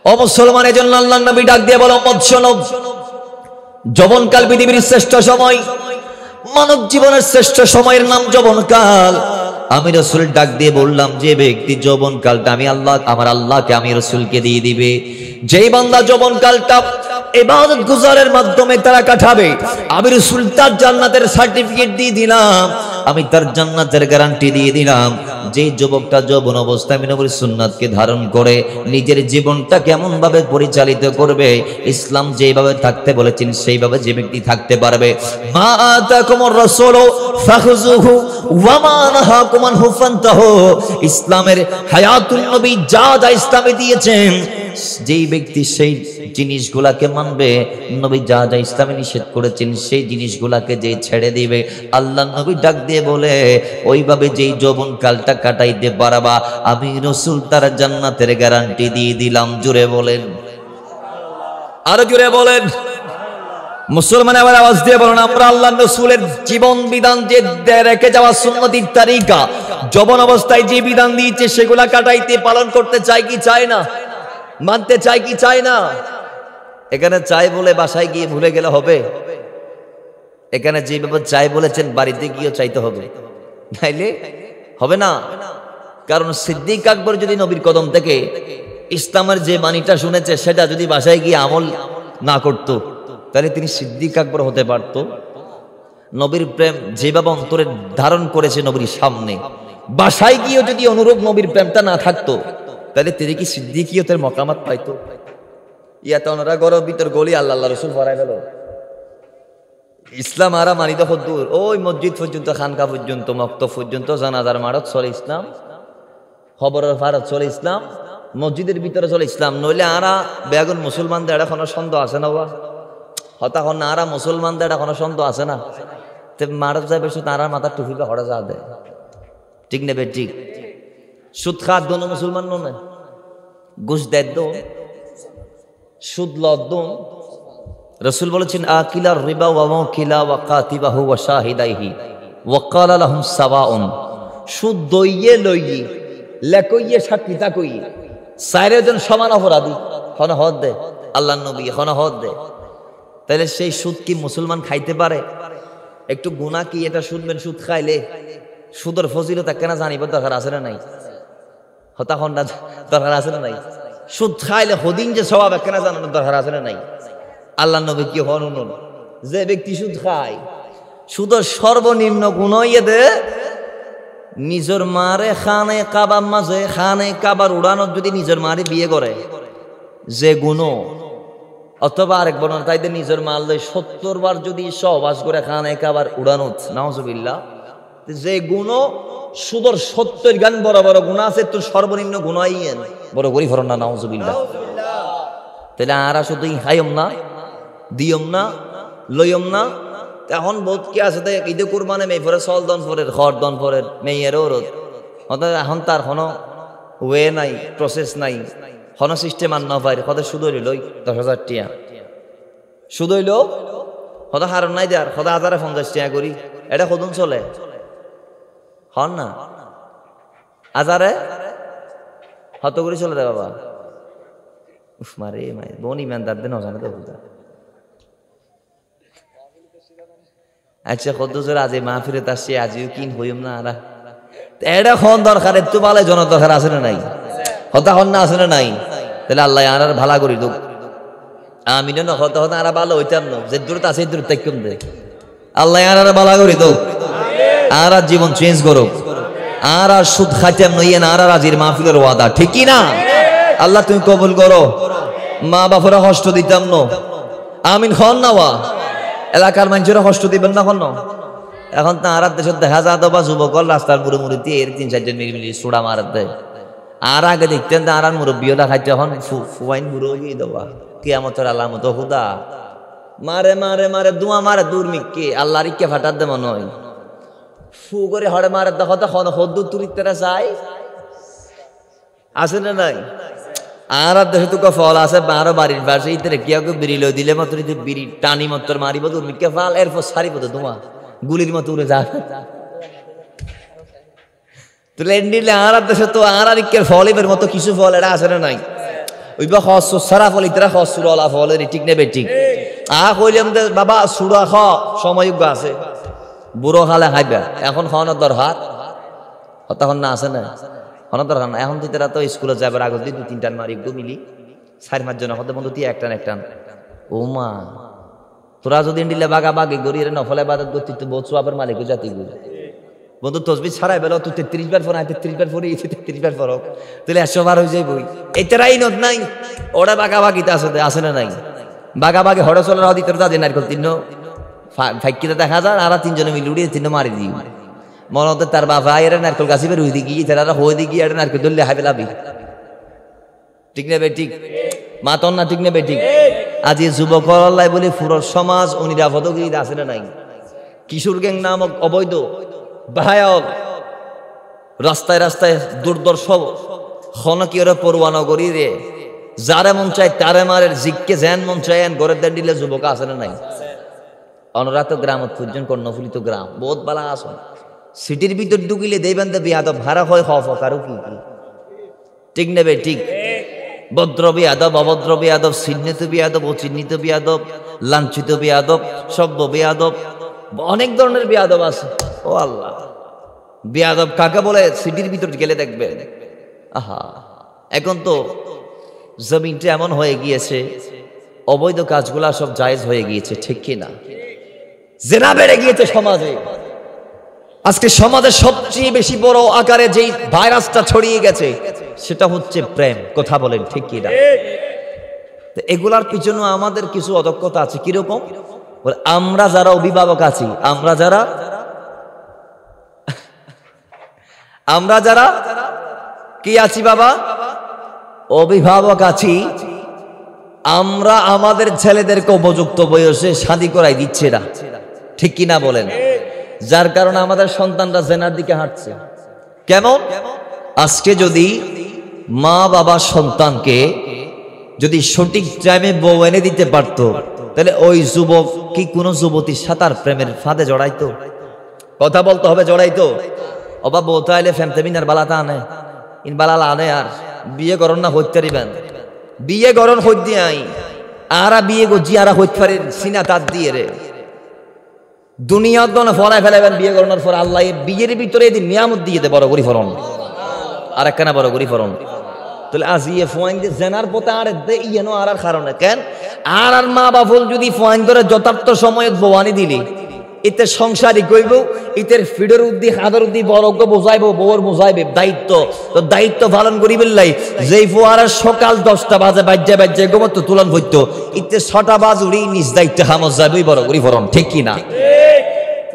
ও মুসলমানের জন্য আল্লাহর নবী ডাক দিয়ে বলো, উম্মত শোনো, যৌবনকাল পৃথিবীর শ্রেষ্ঠ সময়, মানব জীবনের শ্রেষ্ঠ সময়ের নাম যৌবনকাল। আমি রাসূল ডাক দিয়ে বললাম, যে ব্যক্তি যৌবনকালটা আমার আল্লাহকে আমি রাসূলকে দিয়ে দিবে, যেই বান্দা যৌবনকালটা ইবাদত গুজারের মাধ্যমে তারা কাটাবে, আমি রাসূল তার জান্নাতের সার্টিফিকেট দিয়ে দিলাম, আমি তার জান্নাতের গ্যারান্টি দিয়ে দিলাম। যে যুবকটা যৌবন অবস্থায় আমি নবীর সুন্নাতকে ধারণ করে নিজের জীবনটা কেমন ভাবে পরিচালিত করবে, ইসলাম যেভাবে থাকতে বলেছেন সেইভাবে যে ব্যক্তি থাকতে পারবে। মা আতাকুমুর রাসূলু ফাখুযুহু ওয়া মা নাহাকুম আনহু ফান্তাহু। ইসলামের হায়াতুন নবী যা যা ইসলামে দিয়েছেন, যেই ব্যক্তি সেই জিনিসগুলাকে মানবে, নবী যা যা ইসলামে নিষেধ করেছেন সেই জিনিসগুলাকে যে ছেড়ে দিবে, আল্লাহ নবী ডাক দিয়ে বলে ওইভাবে যেই যৌবন কালটা কাটাইতে পারবা, আমি রাসূল তার জান্নাতের গ্যারান্টি দিয়ে দিলাম। জোরে বলেন, আরো জোরে বলেন। মুসলমান আবার আওয়াজ দিয়ে বলেন, আমরা আল্লাহ রাসূলের জীবন বিধান যে রেখে যাওয়া সুন্নতির তারিকা, যৌবন অবস্থায় যে বিধান দিয়েছে সেগুলা কাটাইতে পালন করতে চাই কি চাই না, মানতে চাই কি চাই না? এখানে চাই বলে বাসায় গিয়ে ভুলে গেলে হবে? এখানে যেভাবে চাই বলেছেন বাড়িতে গিয়েও চাইতে হবে, নাইলে হবে না। কারণ সিদ্দিক আকবর যদি নবীর কদম থেকে ইসলামের যে বাণীটা শুনেছে সেটা যদি বাসায় গিয়ে আমল না করত, তাহলে তিনি সিদ্দিক আকবর হতে পারত? নবীর প্রেম যেভাবে অন্তরে ধারণ করেছে নবীর সামনে, বাসায় গিয়েও যদি অনুরূপ নবীর প্রেমটা না থাকতো, তাহলে তিনি কি সিদ্দিকিয়তের মকামাত পাইতো? ইয়াতে ওনারা গরব ভিতর গলি আল্লাহ রসুল ফরাই গেল। ইসলাম আরা মানিত হদ্দুর ওই মসজিদ পর্যন্ত, খানকা পর্যন্ত, মক্তব পর্যন্ত, জানাজার মারত চলে ইসলাম, খবরের ফারত চলে ইসলাম, মসজিদের ভিতরে চলে ইসলাম। নইলে আরা বেগুন মুসলমানদের এটা কোনো সন্দেহ আছে না? হতাখন না আরা মুসলমানদের এটা কোনো সন্দেহ আছে না? মারত যাবে শুধু তারা মাথার টুপিটা হরে যা দেয়, ঠিক নেবে? ঠিক। সুদ খাত দোনো মুসলমান নে, ঘুষ দেয় দো, সুদ লদ্দন। রাসূল বলেছেন আকিলার রিবা ওয়া মুকিলা ওয়া কাতিবাহু ওয়া শাহিদাইহি ওয়া ক্বালা লাহুম সাওয়াউন। সুদ দইয়ে লইয়ে লেকইয়ে সাক্ষীতা কইয়ে চারজন সমান অপরাধী, হন হদ দে আল্লাহর নবী, হন হদ দে। তাহলে সেই সুদ কি মুসলমান খাইতে পারে? একটু গুনাহ কি এটা শুনবেন? সুদ খাইলে সুদের ফজিলত কেন জানিব দরকার আছে না নাই? হতা হন না দরকার আছে না নাই? সুদ খাইলে হদিন যে সওয়াব কেন জানানোর দরকার আছে না নাই? আল্লাহ নবী কি হন উনুন, যে ব্যক্তি সুদ খায়, সুদের সর্বনিম্ন গুণ দে নিজের মারে খানে কাবার মাঝে, খানে কাবার উড়ানোর যদি নিজের মারে বিয়ে করে যে গুণ, অথবা আরেক বর্ণনা তাইদের নিজের মাল 70 বার যদি সহবাস করে খানে কাবার উড়ানো, নাউজুবিল্লাহ, যে গুণ সুদর 70 গান বড় বড় গুণ আছে, তোর সর্বনিম্ন গুণ আইয়েন বড় করি ফরন না, নাউজুবিল্লাহ। তাহলে আরা শুধু হাইম না, দিয়ম না, লইম না। এখন বহুত কি আছে, ঈদে কুরবানে মেয়ে ফরে চল দন ফরের, খর দন ফরের, মেয়েরও রোদ। এখন তার কোনো ওয়ে নাই, প্রসেস নাই, কোনো সিস্টেম আর না পাই। কত সুদ হইল 10,000 টিয়া, সুদ হইল কত হারণ নাই দেয়ার, কত 1050 টিয়া করি, এটা কদম চলে হন না? আজারে হত করে চলে রে বাবা। উফ মারে মাই বোন ইমানদার দেন অজানে তো বুঝা। আচ্ছা কত জোর আজ মাহফিলে আসছে, আজিও কিন হইম না আরা, এটা খন দরকার, একটু ভালো জন দরকার আছে না নাই? হতা হন না আছে না নাই? তাহলে আল্লাহ আর ভালা করি দোক। আমি না হতা হতা আর ভালো হইতাম না, যে দূরত আছে দূর তাইকুম দে, আল্লাহ আর ভালা করি দোক, আর জীবন চেঞ্জ করো। আর সুদ খাইতাম নইয়েন, আর আজির মাহফিলের ওয়াদা, ঠিক কি না? আল্লাহ তুমি কবুল করো। মা বাপরা কষ্ট দিতাম না, আমিন খন না? ওয়া এলাকার মানুষেরা কষ্ট দিবেন না খন? এখন তো আর দেশের দেখা যায় তো বা যুবকল রাস্তার মুড়ে মুড়িতে এর 3-4 জন মিলি সুড়া মারাত দেয়। আর আগে দেখতেন আর মুরব্বীরা খাইতে, এখন ফুয়াইন বুড়ো হয়ে দেবা কিয়ামতের আলামত হুদা মারে মারে মারে দুয়া মারে দূর মিকে আল্লাহর ইকে ফাটার দে মনে হয় ফু করে হড়ে মারে দেখো তখন হদ্দুর তুরিতেরা যায় আছে না নাই? আর দেশে তো ফল আছে বারো বাড়ির পাশে ইতারে কেউ কেউ বিড়ি লই দিলে মাত্র বিড়ি টানি মাত্র মারিব দূর মিকে ফাল এরপর সারিব তো ধোঁয়া গুলির মতো উড়ে যা তুলে আর দেশে তো আর ইকের ফল এবার মতো কিছু ফল এটা আছে না নাই? ওই বা খস সারা ফল ইতারা খস সুরলা ফল ঠিক নেবে ঠিক কইলাম যে বাবা সুরা খ সময়যোগ্য আছে বুড়ো খালে খাইবা এখন খাওয়ানোর দরকার তখন না আছে না খাওয়ানোর দরকার না। এখন তুই তো স্কুলে যাবার আগে দিয়ে 2-3 টান মারি একটু মিলি 4-5 জন হতে বন্ধু তুই একটান ও মা তোরা যদি দিলে বাগা বাগি গড়িয়ে নফলে বাদত করতে তো বহুত সবের মালিক জাতি গুলো বন্ধু তসবি ছাড়াই বেলো তুই 33 বার পড়া 33 বার পড়ি 33 বার পড়ো তাহলে 100 বার হয়ে যাই বই এটারাই নত নাই ওরা বাগাবাগিতে আছে না নাই বাগাবাগি হড় চলার হদি তোর দাদি নারকল তিন ফাইকিতে দেখা যায় আর তিনজনে মিলে উড়িয়ে তিন মারি দিই মনে হতো তার বাবা এরা নারকল গাছি বের হয়ে দিই তারা হয়ে দিই আর নারকল ধরলে হাবে লাভি ঠিক না বেঠিক মা তোর না ঠিক না বেঠিক আজ এই যুবক আল্লাহ বলে পুরো সমাজ অনিরাপদগিরিতে আছে না নাই কিশোর গ্যাং নামক অবৈধ ভয়ানক রাস্তায় রাস্তায় দুর্দর্শ খনকিয়রে পড়ুয়ানো করি রে যারে মন চায় তারে মারের জিককে জ্যান মন চায় গড়ের দাঁড়িলে যুবক আছে না নাই অনুরাত গ্রাম পর্যন্ত কর্ণফুলিত গ্রাম বহুত বালা আসন সিটির ভিতর ঢুকিলে দেবেন দে বিয়াদব ভাড়া হয় হফ কারো কি ঠিক নেবে ঠিক ভদ্র বিয়াদব অভদ্র বিয়াদব চিহ্নিত বিয়াদব অচিহ্নিত বিয়াদব লাঞ্ছিত বিয়াদব সভ্য বিয়াদব অনেক ধরনের বিয়াদব আছে ও আল্লাহ বিয়াদব কাকে বলে সিটির ভিতর গেলে দেখবে আহা এখন তো জমিনটা এমন হয়ে গিয়েছে অবৈধ কাজগুলা সব জায়েজ হয়ে গিয়েছে ঠিক কি না জেনা বেড়ে গিয়েছে সমাজে আজকে সমাজের সবচেয়ে বেশি বড় আকারে যেই ভাইরাসটা ছড়িয়ে গেছে সেটা হচ্ছে প্রেম কথা বলেন ঠিক কি না এগুলার পিছনে আমাদের কিছু অদক্ষতা আছে কিরকম আমরা যারা অভিভাবক আছি আমরা যারা কি আছি বাবা অভিভাবক আছি আমরা আমাদের ছেলেদেরকে উপযুক্ত বয়সে শাদী করাই দিচ্ছে না ঠিক কি না বলেন যার কারণে আমাদের সন্তানরা জেনার দিকে হাঁটছে কেমন আজকে যদি মা বাবা সন্তানকে যদি সঠিক টাইমে বউ এনে দিতে পারতো তাহলে ওই যুবক কি কোনো যুবতীর সাঁতার প্রেমের ফাঁদে জড়াইতো কথা বলতে হবে জড়াইতো অবা বউ তো আইলে ফেমতেমিনার বালাতা আনে ইন বালালা আনে আর বিয়ে করন না হইতে পারিবেন বিয়ে করন হইত দিয়ে আই আরা বিয়ে গজি আরা হইতে পারেন সিনা তার দিয়ে রে দুনিয়ার দনে ফলায় ফেলাবেন বিয়ে করানোর পর আল্লাহ বিয়ের ভিতরে এদিন নিয়ামত দিয়ে দে বড় করি ফরন আর একখানা বড় করি ফরন তাহলে আজ ইয়ে ফোয়াইন দিয়ে জেনার পথে আর ইয়েনো আর কারণে কেন আর মা বাবুল যদি ফোয়াইন করে যথার্থ সময়ে বোয়ানি দিলি এতে সংসারই কইব ইতের ফিডের উদ্দি হাদের উদ্দি বড়কে বোঝাইবো বউর বোঝাইবে দায়িত্ব তো দায়িত্ব পালন করি বললাই যেই ফোয়ারা সকাল 10টা বাজে বাজ্যে গোমত্ব তুলন হইতো ইতে 6টা বাজ উড়ি নিজ দায়িত্বে হামজ যাবই বড় করি ফরন ঠিক কি না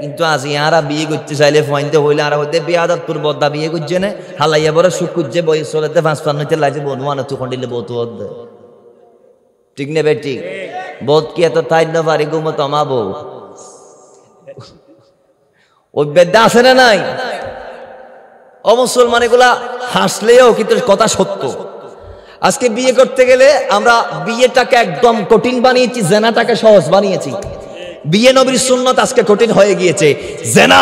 কিন্তু আজ ইয়ারা বিয়ে করতে চাইলে ফোয়াইনতে হইলে আর হইতে বিয়ে আদার তোর বদ্দা বিয়ে করছে না হালাইয়া বড় সুখ করছে বয়স চলেতে 5-5 হইতে লাগছে বনুয়ানা তুই খন্ডিলে বউ তো ঠিক নেবে ঠিক বোধ কি এত তাই না পারি গোমত আমাবো ওই বেদ্যা আছে না নাই অমুসলমান এগুলা হাসলেও কিন্তু কথা সত্য আজকে বিয়ে করতে গেলে আমরা বিয়েটাকে একদম কঠিন বানিয়েছি জেনাটাকে সহজ বানিয়েছি বিয়ে নবীর সুন্নত আজকে কঠিন হয়ে গিয়েছে জেনা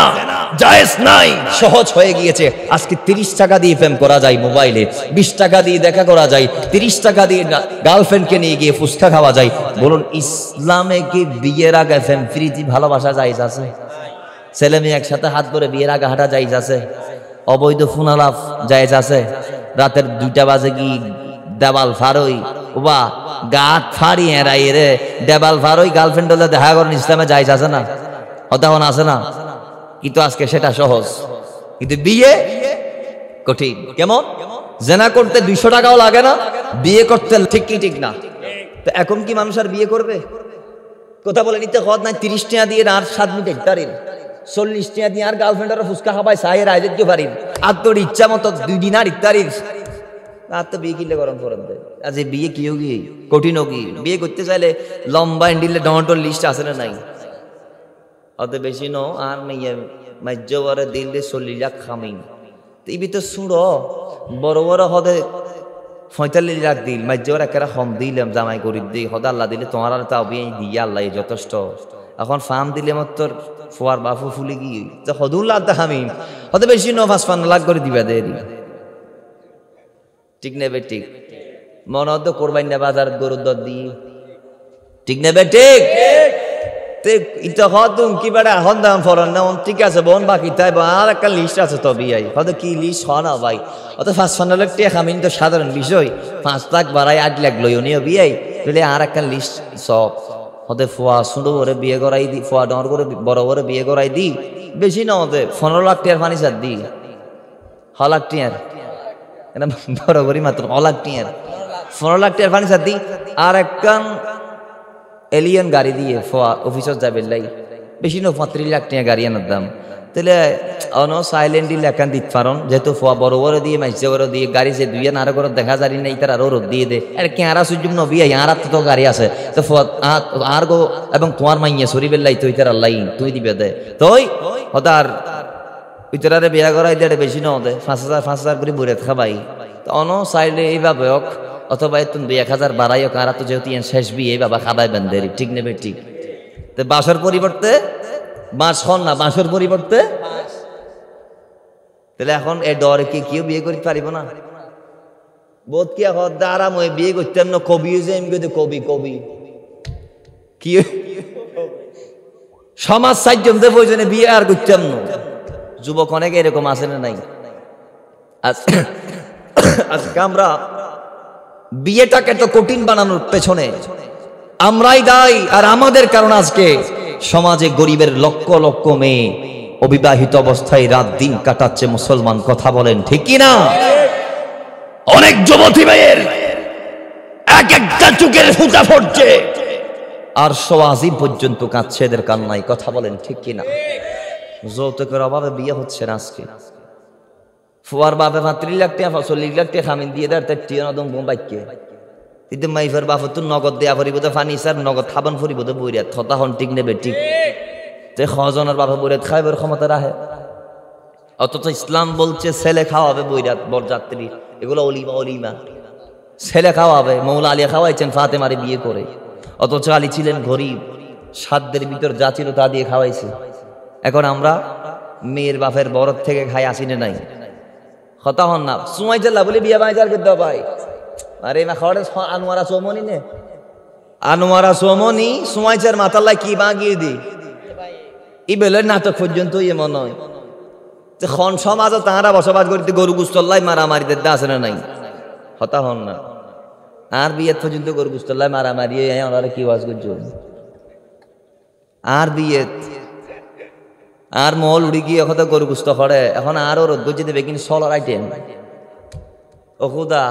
জায়েজ নাই সহজ হয়ে গিয়েছে আজকে 30 টাকা দিয়ে প্রেম করা যায় মোবাইলে 20 টাকা দিয়ে দেখা করা যায় 30 টাকা দিয়ে গার্লফ্রেন্ডকে নিয়ে গিয়ে ফুচকা খাওয়া যায় বলুন ইসলামে কি বিয়ের আগে প্রেম প্রীতি ভালোবাসা জায়েজ আছে ছেলে মেয়ে একসাথে হাত ধরে বিয়ের আগে হাঁটা জায়েজ আছে অবৈধ ফোন আলাপ জায়েজ আছে রাতের 2টা বাজে কি দেওয়াল ফারই ওবা গাত ফাড়ি এরাই রে দেওয়াল ফারই গার্লফ্রেন্ড হলে দেখা করেন ইসলামে জায়েজ আছে না অতখন আছে না কিন্তু আজকে সেটা সহজ কিন্তু বিয়ে কঠিন কেমন জেনা করতে 200 টাকাও লাগে না বিয়ে করতে ঠিক কি ঠিক না তো এখন কি মানুষ আর বিয়ে করবে কথা বলে নিতে হদ নাই 30 টাকা দিয়ে আর 7 মিনিট একটারিন 40 টাকা দিয়ে আর গার্লফ্রেন্ডের ফুচকা খাবাই সাহের আয়োজন দিতে পারিন আর তোর ইচ্ছা মতো 2 দিন আর ইত্যারিন আর তো বিয়ে কিনলে গরম করেন আজ বিয়ে কি হোক কঠিন হোক বিয়ে করতে চাইলে লম্বা হ্যান্ডিলে ডমাটোর লিস্ট আছে না নাই অত বেশি নো আর মেয়ে মাজ্জবরে দিলে 40 লাখ খামিন তুই তো শুড়ো বড় বড় হদে 45 লাখ দিল মাজ্জবর একেরা কম দিলাম জামাই করি দিই হদে আল্লাহ দিলে তোমার আর তাও বিয়ে দিয়ে আল্লাহ যথেষ্ট এখন ফার্ম দিলে মত ফোয়ার বাফু ফুলে গিয়ে তো হদুল্লাহ খামিন হতে বেশি নো 5-5 লাখ করে দিবা দেরি ঠিক নেবে ঠিক মনে হতো কোরবানি না বাজার গরুর দর দিয়ে ঠিক নেবে ঠিক ইটা হতুম কি বেড়া এখন দাম ফরন না ঠিক আছে বোন বাকি তাই আর একটা লিস্ট আছে তো বিয়াই হয়তো কি লিস্ট হয় না ভাই অত 5-5 লাখ টাকা খামিন তো সাধারণ বিষয় 5 লাখ বাড়াই 8 লাখ লই নিও বিয়াই তাহলে আর একটা লিস্ট সব হতে ফোয়া শুরু করে বিয়ে করাই দি, ফোয়া ডর করে বড় করে বিয়ে করাই দি, বেশি না হতে 15 লাখ টাকার ফানি চার দি, 6 লাখ টাকার বড় করি মাত্র 6 লাখ টাকার 15 লাখ টাকার ফানি চার দি। আর একখান এলিয়ান গাড়ি দিয়ে ফোয়া অফিসত যাবে লাই, বেশি না 35 লাখ টাকা গাড়ি আনার দাম। তাহলে অন সাইলেন্টলি লেখান দিতে পারন, যেহেতু ফোয়া বড় বড় দিয়ে মাইসে বড় দিয়ে গাড়ি সে দুই আরো করে দেখা জানি নাই, তার আরো রোদ দিয়ে দে এটা কেঁরা সুযোগ নবী আর তো গাড়ি আছে তো ফোয়া আর গো এবং তোমার মাইয়া সরি বেল্লাই তুই তার আল্লাহ তুই দিবে দে তুই হতার ইতারে বিয়া করাই দে বেশি না হতে 5,000 করে বুড়ে খাবাই। তো অন চাইলে এইভাবে হোক অথবা তুমি 1,000 বাড়াই হোক, আর তো যেহেতু শেষ বিয়ে বাবা খাবাই বেঁধে ঠিক নেবে ঠিক। তো বাসর পরিবর্তে বাঁশ হন না, বাঁশের পরিবর্তে তাহলে এখন এ ডরে কি কেউ বিয়ে করতে পারিব না? বোধ কি আরাম হয়ে বিয়ে করতাম না, কবি যে আমি কবি কবি কি সমাজ সাহায্য প্রয়োজনে বিয়ে আর করতাম না। যুবক অনেকে এরকম আছে না নাই? আজকে আমরা বিয়েটাকে তো কঠিন বানানোর পেছনে আমরাই দায়ী, আর আমাদের কারণে আজকে সমাজে গরিবের লক্ষ লক্ষ মেয়ে অবিবাহিত অবস্থায় রাত দিন কাটাচ্ছে মুসলমান। কথা বলেন ঠিক কি না? অনেক যুবতী মেয়ের এক একটা চোখের ফুটা পড়ছে, আর সোয়াজি পর্যন্ত কাঁদছে এদের কান্নায়। কথা বলেন ঠিক কি না? যৌতুকের অভাবে বিয়ে হচ্ছে না আজকে। ফুয়ার বাপে 35 লাখ টাকা 40 লাখ টাকা খামিন দিয়ে দেয়, তার টিয়া নদম বোম্বাইকে কিন্তু মাইফের বাপ তো নগদ দেয়া ফুরিব তো ফার্নিচার নগদ খাবান ফুরিব তো বইরা থতা হন ঠিক নেবে ঠিক। তে খজনের বাপে বইরাত খাইবার ক্ষমতা রাখে, অথচ ইসলাম বলছে ছেলে খাওয়াবে বইরাত বরযাত্রী, এগুলো অলিমা অলিমা ছেলে খাওয়াবে। মৌলা আলিয়া খাওয়াইছেন ফাতেমারে বিয়ে করে, অথচ আলী ছিলেন গরিব, সাধ্যের ভিতর যা ছিল তা দিয়ে খাওয়াইছে। এখন আমরা মেয়ের বাপের বরত থেকে খাই আসিনে নাই, কথা হন না সুমাই চাল্লা বলে বিয়ে বাইজার করতে ভাই। আরে মা খাওয়ারে আনোয়ারা চৌমনি নে, আনোয়ারা চৌমনি সুমাইচার মাতাল্লাই কি বাগিয়ে দি ই বেলের নাটক পর্যন্ত এমন নয় যে খন সমাজ তাহারা বসবাস করিতে গরু গুস্তল্লাই মারামারিতে আছে না নাই? হতা হন না। আর বিয়ে পর্যন্ত গরু গুস্তল্লাই মারামারি ওনারা কি ওয়াজ করছো? আর বিয়ে আর মহল উড়ি গিয়ে এখন গরু গুস্ত করে, এখন আরো রোদ গজি দেবে কিন্তু সলার আইটেম ও খুদা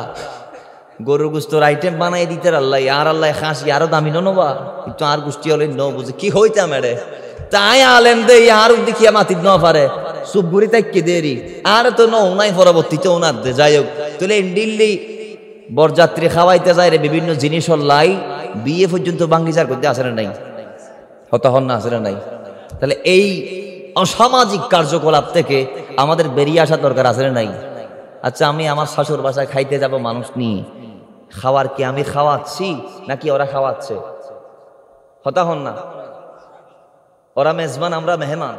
গরুর গুস্তর আইটেম বানাই দিতে আল্লাহ, আর আল্লাহ খাসি আরো দামি নবা কিন্তু আর গোষ্ঠী হলে ন বুঝে কি হইতাম এরে তাই আলেন দে আর দেখিয়া মাতিত ন পারে সুপ ঘুরি তাই কে দেরি আর তো নাই পরবর্তীতে ওনার দে। যাই হোক তুলে দিল্লি বরযাত্রী খাওয়াইতে যায় রে বিভিন্ন জিনিস লাই বিয়ে পর্যন্ত বাঙ্গিচার করতে আসে না নাই? হতা হন না আসে না নাই? তাহলে এই অসামাজিক কার্যকলাপ থেকে আমাদের বেরিয়ে আসা দরকার আছে না নাই? আচ্ছা আমি আমার শাশুর বাসায় খাইতে যাব মানুষ নিয়ে, খাওয়ার কি আমি খাওয়াচ্ছি নাকি ওরা খাওয়াচ্ছে? হতা হন না? ওরা মেজবান আমরা মেহমান,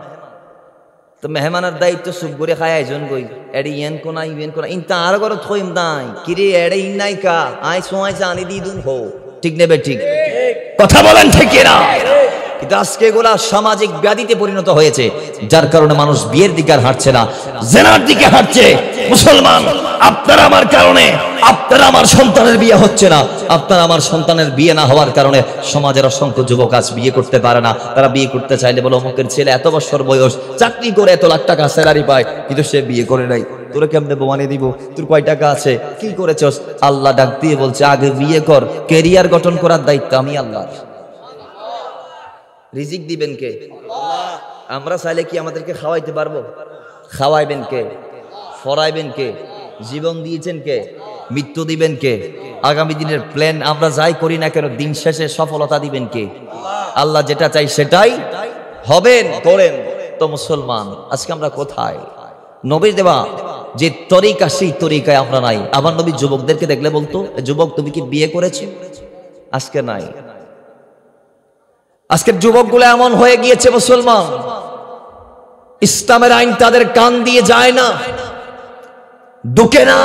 তো মেহমানের দায়িত্ব সুপ করে খায় আয়োজন কই এডি ইয়েন কোনা ইয়েন কোনা ইনতা আর করে থইম নাই কিরে এডে ইন নাই কা আই সোয়াই জানি দি দুন হো ঠিক নেবে ঠিক। কথা বলেন ঠিক না? কিন্তু আজকে এগুলা সামাজিক ব্যাধিতে পরিণত হয়েছে, যার কারণে মানুষ বিয়ের দিকে আর হাঁটছে না, জেনার দিকে হাঁটছে। মুসলমান আপনার আমার কারণে আপনার আমার সন্তানের বিয়ে হচ্ছে না, আপনার আমার সন্তানের বিয়ে না হওয়ার কারণে সমাজের অসংখ্য যুবক আজ বিয়ে করতে পারে না। তারা বিয়ে করতে চাইলে বলে অমুকের ছেলে এত বছর বয়স চাকরি করে এত লাখ টাকা স্যালারি পায় কিন্তু সে বিয়ে করে নাই, তোরা কেমনে বোমানি দিব, তোর কয় টাকা আছে কি করেছস? আল্লাহ ডাক দিয়ে বলছে আগে বিয়ে কর, ক্যারিয়ার গঠন করার দায়িত্ব আমি আল্লাহ। রিজিক দিবেন কে? আমরা চাইলে কি আমাদেরকে খাওয়াইতে পারবো? খাওয়াইবেন কে? ফরাইবেন কে? জীবন দিয়েছেন কে? মৃত্যু দিবেন কে? আগামী দিনের প্ল্যান আমরা যাই করি না কেন দিন শেষে সফলতা দিবেন কে? আল্লাহ যেটা চাই সেটাই হবেন করেন। তো মুসলমান আজকে আমরা কোথায়? নবীর দেওয়া যে তরিকা সেই তরিকায় আমরা নাই। আমার নবী যুবকদেরকে দেখলে বলতো যুবক তুমি কি বিয়ে করেছো? আজকে নাই। আজকের যুবকগুলো এমন হয়ে গিয়েছে মুসলমান, ইসলামের আইন তাদের কান দিয়ে যায় না, ঢুকে না,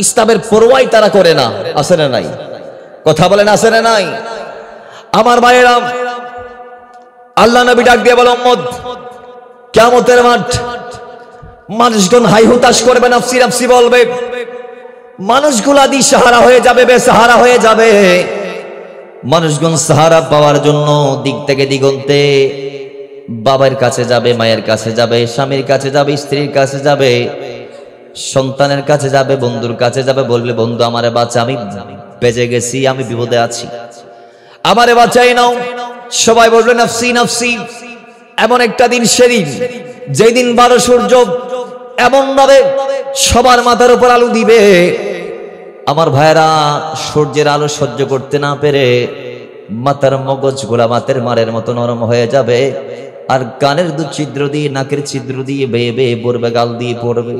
ইসলামের পরোয়াই তারা করে না। আছে না নাই? কথা বলেন আছে না নাই? আমার ভাইয়েরা আল্লাহ নবী ডাক দিয়ে বলে উম্মত কিয়ামতের মাঠ মানুষগণ হাই হুতাশ করবে, নাফসি নাফসি বলবে, মানুষগুলা দিশাহারা হয়ে যাবে, বেসাহারা হয়ে যাবে। মানুষগণ সাহারা পাওয়ার জন্য দিক থেকে দিগন্তে বাবার কাছে যাবে, মায়ের কাছে যাবে, স্বামীর কাছে যাবে, স্ত্রীর কাছে যাবে, সন্তানের কাছে যাবে, বন্ধুর কাছে যাবে, বলবে বন্ধু আমারে বাঁচা, আমি বেঁচে গেছি, আমি বিপদে আছি, আমারে বাঁচাই নাও। সবাই বলবে নফসি নফসি। এমন একটা দিন সেদিন, যেই দিন 12 সূর্য এমন ভাবে সবার মাথার উপর আলো দিবে, আমার ভাইরা সূর্যের আলো সহ্য করতে না পেরে মাথার মগজ গোলা মাতের মারের মতো নরম হয়ে যাবে, আর কানের দু ছিদ্র দিয়ে, নাকের ছিদ্র দিয়ে বেয়ে বেয়ে পড়বে, গাল দিয়ে পড়বে।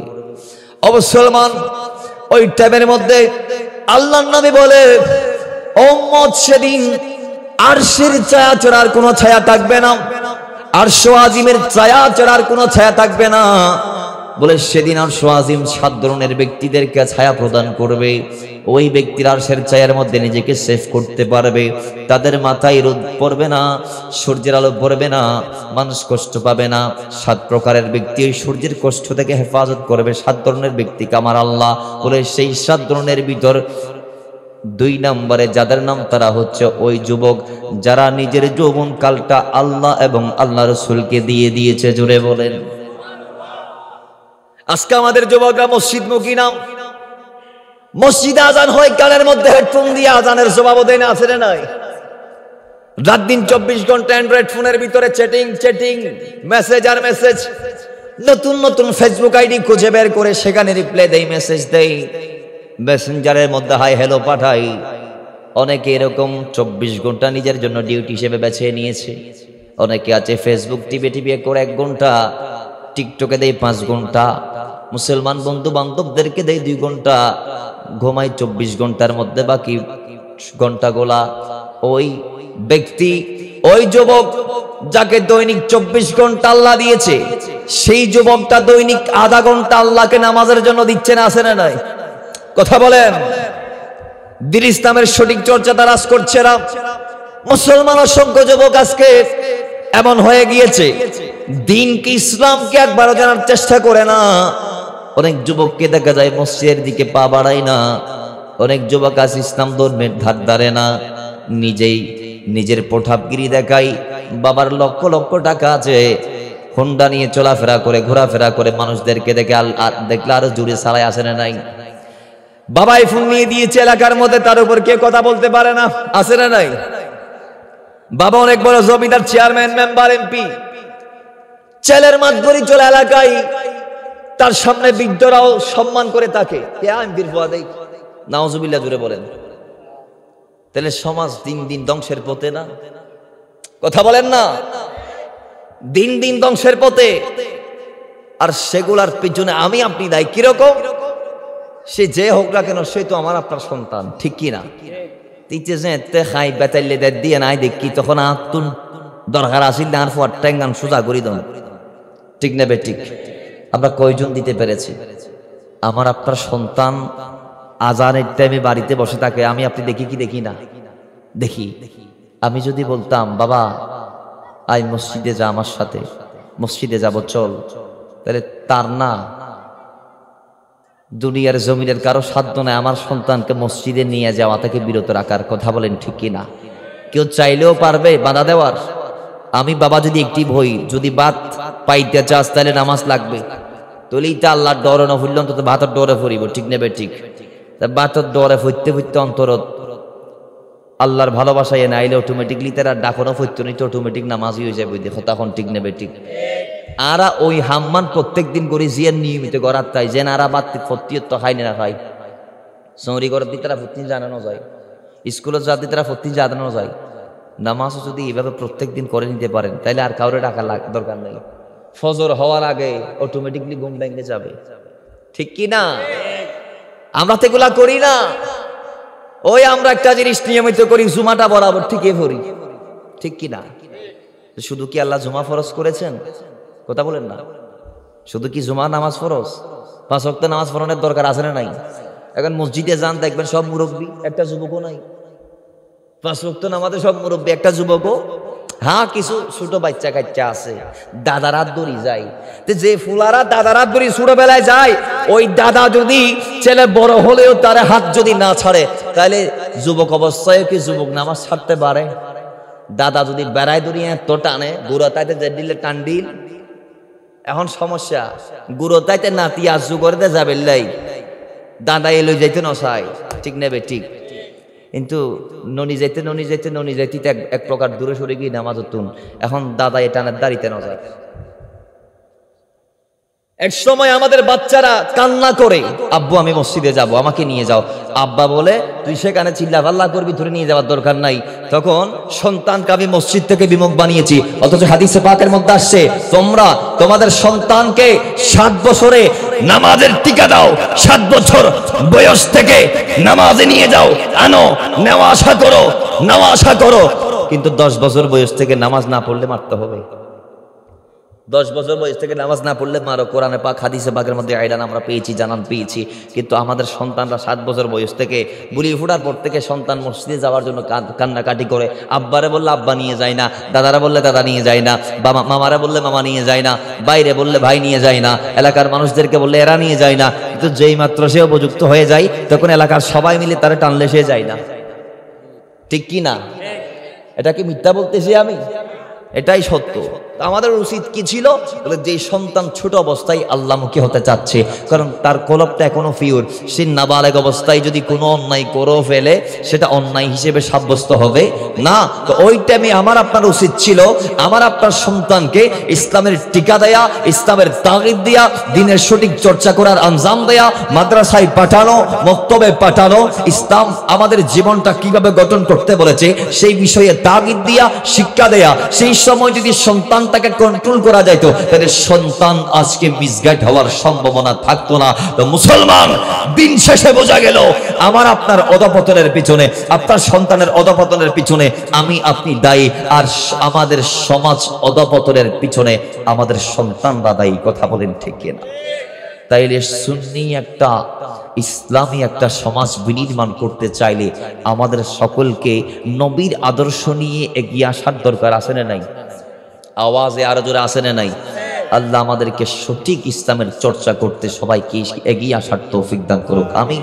ও মুসলমান, ওই টাইমের মধ্যে আল্লাহর নবী বলে উম্মত সেদিন আরশের ছায়া ছাড়ার কোনো ছায়া থাকবে না, আরশ আজিমের ছায়া ছাড়ার কোনো ছায়া থাকবে না। বলে সেদিন আরশ আজিম 7 ধরনের ব্যক্তিদেরকে ছায়া প্রদান করবে। ওই ব্যক্তির আরশের ছায়ার মধ্যে নিজেকে সেভ করতে পারবে। তাদের মাথায় রোদ পড়বে না, সূর্যের আলো পড়বে না, মানুষ কষ্ট পাবে না। 7 প্রকারের ব্যক্তি ওই সূর্যের কষ্ট থেকে হেফাজত করবে। 7 ধরনের ব্যক্তিকে আমার আল্লাহ বলে সেই 7 ধরনের ভিতর 2 নম্বরে যাদের নাম, তারা হচ্ছে ওই যুবক যারা নিজের যৌবন কালটা আল্লাহ এবং আল্লাহ রাসূলকে দিয়ে দিয়েছে। জোরে বলেন। আজকে আমাদের যুবকরা মসজিদমুখী না, মসজিদে আজান হয় কানের মধ্যে হেডফোন দিয়ে, আজানের জবাবও দেয় না, আছে না নাই? রাত দিন 24 ঘন্টা অ্যান্ড্রয়েড ফোনের ভিতরে চেটিং, মেসেজ আর মেসেজ, নতুন নতুন ফেসবুক আইডি খুঁজে বের করে সেখানে রিপ্লাই দেই, মেসেজ দেই, মেসেঞ্জারের মধ্যে হাই হ্যালো পাঠাই। অনেকে এরকম 24 ঘন্টা নিজের জন্য ডিউটি হিসেবে বেছে নিয়েছে। অনেকে আছে ফেসবুক টিপে করে 1 ঘন্টা, টিকটকে দেয় 5 ঘন্টা, মুসলমান বন্ধু বান্ধবদেরকে দেয় 2 ঘন্টা, ঘুমাই 24 ঘন্টার মধ্যে বাকি ঘন্টাগুলা ওই ব্যক্তি, ওই যুবক যাকে দৈনিক 24 ঘন্টা আল্লাহ দিয়েছে, সেই যুবকটা দৈনিক আধা ঘন্টা আল্লাহকে নামাজের জন্য দিচ্ছে না, আছে না নাই? কথা বলেন। দ্বীন ইসলামের সঠিক চর্চা তারা করছে না। মুসলমান অসংখ্য যুবক আজকে এমন হয়ে গিয়েছে, দ্বীনকে ইসলামকে একবারও জানার চেষ্টা করে না। অনেক যুবককে দেখা যায় মসজিদের দিকে পা বাড়ায় না। অনেক যুবক আজ ইসলাম ধর্মের ধার ধারে না, নিজেই নিজের প্রঠাপগিরি দেখাই। বাবার লক্ষ লক্ষ টাকা আছে, হোন্ডা নিয়ে চলাফেরা করে, ঘোরাফেরা করে, মানুষদেরকে দেখে দেখলে আরো জুড়ে সারাই, আসে না নাই? বাবাই ফোন নিয়ে দিয়েছে এলাকার মধ্যে, তার উপর কে কথা বলতে পারে না, আছে না নাই? বাবা অনেক বড় জমিদার, চেয়ারম্যান, মেম্বার, এমপি, ছেলের মাতবরি চলে এলাকায়, তার সামনে বৃদ্ধরাও সম্মান করে তাকে এমপির পদে। নাউজুবিল্লাহ, জুড়ে বলেন। তাহলে সমাজ দিন দিন ধ্বংসের পথে না? কথা বলেন না? দিন দিন ধ্বংসের পথে। আর সেগুলার পিছনে আমি আপনি দায়ী। কিরকম? সে যে হোক না কেন, সে তো আমার আপনার সন্তান, ঠিক কি না? খাই বেতাইলে দিয়ে নাই দেখি, তখন আতুন দরকার আসিল না, আর পর ট্যাঙ্গান সোজা করি দন, ঠিক না বেঠিক? আমরা কয়জন দিতে পেরেছি? আমার আপনার সন্তান আজানের টাইমে বাড়িতে বসে থাকে, আমি আপনি দেখি কি দেখি না? দেখি। আমি যদি বলতাম বাবা আই মসজিদে যা, আমার সাথে মসজিদে যাব চল, তাহলে তার না দুনিয়ার জমিনের কারো সাধ্য নাই আমার সন্তানকে মসজিদে নিয়ে যাওয়া থেকে বিরত রাখার। কথা বলেন ঠিক কি না? কেউ চাইলেও পারবে বাধা দেওয়ার? আমি বাবা যদি একটি ভই, যদি বাদ পাইতে চাস তাহলে নামাজ লাগবে, তাহলেই তা আল্লাহর ডরে না ফুললে অন্তত ভাতর ডরে ফুরিব, ঠিক নেবে ঠিক? তা ভাতর ডরে ফুটতে ফুটতে অন্তর আল্লাহর ভালোবাসায় না আইলে অটোমেটিকলি তারা ডাকনো ফুটতে নিতে অটোমেটিক নামাজই হয়ে যাবে, দেখো তখন ঠিক নেবে ঠিক? আরা ওই হাম্মান প্রত্যেক দিন করে জিয়ার নিয়মিত করার তাই যেন আরা বাদ ফত্তিয়ত খাই না খাই, সৌরি করার দিকে তারা ফত্তি জানানো যায়, স্কুলের যাতে তারা ফত্তি জানানো যায়। নামাজও যদি এইভাবে প্রত্যেক দিন করে নিতে পারেন তাহলে আর কাউরে ডাকা দরকার নেই। ফজর হওয়ার আগে অটোমেটিকলি ঘুম ভেঙে যাবে, ঠিক কি না? আমরা তো এগুলা করি না। ওই আমরা একটা জিনিস নিয়মিত করি, জুমাটা বরাবর ঠিকই পড়ি, ঠিক কি না? শুধু কি আল্লাহ জুমা ফরজ করেছেন? কথা বলেন না। শুধু কি জুমা নামাজ ফরজ? 5 ওয়াক্ত নামাজ পড়ানোর দরকার আছে না নাই? এখন মসজিদে যান দেখবেন সব মুরব্বী, একটা যুবকও নাই। 5 ওয়াক্ত নামাজে সব মুরব্বী, একটা যুবকও। হ্যাঁ, কিছু ছোট বাচ্চা কাচ্চা আছে, দাদারাত দড়ি যায়। যে ফুলারা দাদারাত দড়ি ছোটবেলায় যায়, ওই দাদা যদি ছেলে বড় হলেও তার হাত যদি না ছাড়ে, তাহলে যুবক অবস্থায় কি যুবক নামাজ ছাড়তে পারে? দাদা যদি বেড়ায় দড়িয়ে তো টানে, বুড়ো তাইতে যে দিলে টান দিল। এখন সমস্যা, গুরু তাইতে নাতি আজু করে যাবে লাই, দাদা এলো যাইতে নসাই, ঠিক নেবে ঠিক। কিন্তু ননি যাইতে এক প্রকার দূরে সরে গিয়ে নামাজ হতুন। এখন দাদা এ টানের দাঁড়িতে ন যায়। এক সময় আমাদের বাচ্চারা কান্না করে, আব্বু আমি মসজিদে যাব, আমাকে নিয়ে যাও। আব্বা বলে তুই সেখানে চিল্লাপাল্লা করবি, ধরে নিয়ে যাওয়ার দরকার নাই। তখন সন্তানকে আমি মসজিদ থেকে বিমুখ বানিয়েছি। অথচ হাদিসে পাকের মধ্যে আসছে, তোমরা তোমাদের সন্তানকে 7 বছরে নামাজের টিকা দাও, 7 বছর বয়স থেকে নামাজে নিয়ে যাও, আনো, নেওয়া আসা করো। কিন্তু 10 বছর বয়স থেকে নামাজ না পড়লে মারতে হবে। 10 বছর বয়স থেকে নামাজ না পড়লে মারো। কোরআনে পাক হাদিসে পাকের মধ্যে আইলান আমরা পেয়েছি, জানান পেয়েছি। কিন্তু আমাদের সন্তানরা 7 বছর বয়স থেকে, বুলি ফুটার পর থেকে সন্তান মসজিদে যাওয়ার জন্য কান্নাকাটি করে। আব্বারে বললে আব্বা নিয়ে যায় না, দাদারা বললে দাদা নিয়ে যায় না, মামারা বললে মামা নিয়ে যায় না, বাইরে বললে ভাই নিয়ে যায় না, এলাকার মানুষদেরকে বললে এরা নিয়ে যায় না। কিন্তু যেই মাত্র সে উপযুক্ত হয়ে যায়, তখন এলাকার সবাই মিলে তারা টানলে সে যায় না। ঠিক কি না? এটা কি মিথ্যা বলতেছি আমি? এটাই সত্য। আমাদের উচিত কি ছিল? যে সন্তান ছোট অবস্থায় আল্লাহমুখী হতে চাচ্ছে, কারণ তার কলবটা এখনো পিওর, সে নাবালেগ অবস্থায় যদি কোনো অন্যায় করে ফেলে সেটা অন্যায় হিসেবে সাব্যস্ত হবে না। তো ওই টাইমে আমার আপনার উচিত ছিল আমার আপনার সন্তানকে ইসলামের টিকা দেয়া, ইসলামের তাগিদ দেয়া, দিনের সঠিক চর্চা করার আঞ্জাম দেয়া, মাদ্রাসায় পাঠানো, মক্তবে পাঠানো, ইসলাম আমাদের জীবনটা কিভাবে গঠন করতে বলেছে সেই বিষয়ে তাগিদ দিয়া, শিক্ষা দেয়া। সেই সময় যদি সন্তানটাকে কন্ট্রোল করা যাইতো, তাহলে সন্তান আজকে মিসগাইড হওয়ার সম্ভাবনা থাকতো না। তো মুসলমান, দিন শেষে বোঝা গেল আমার আপনার অধপতনের পিছনে, আপনার সন্তানের অধপতনের পিছনে আমি আপনি দায়ী, আর আমাদের সমাজ অধপতনের পিছনে আমাদের সন্তানরা দায়ী। কথা বলেন ঠিক কিনা? তাইলে সুন্নি একটা ইসলামী একটা সমাজ বিনির্মাণ করতে চাইলে আমাদের সকলকে নবীর আদর্শ নিয়ে এগিয়ে আসার দরকার আছে না নাই? আওয়াজে আরো জোরে আছে না নাই? আল্লাহ আমাদেরকে সঠিক ইসলামের চর্চা করতে সবাইকে এগিয়ে আসার তৌফিক দান করুক। আমি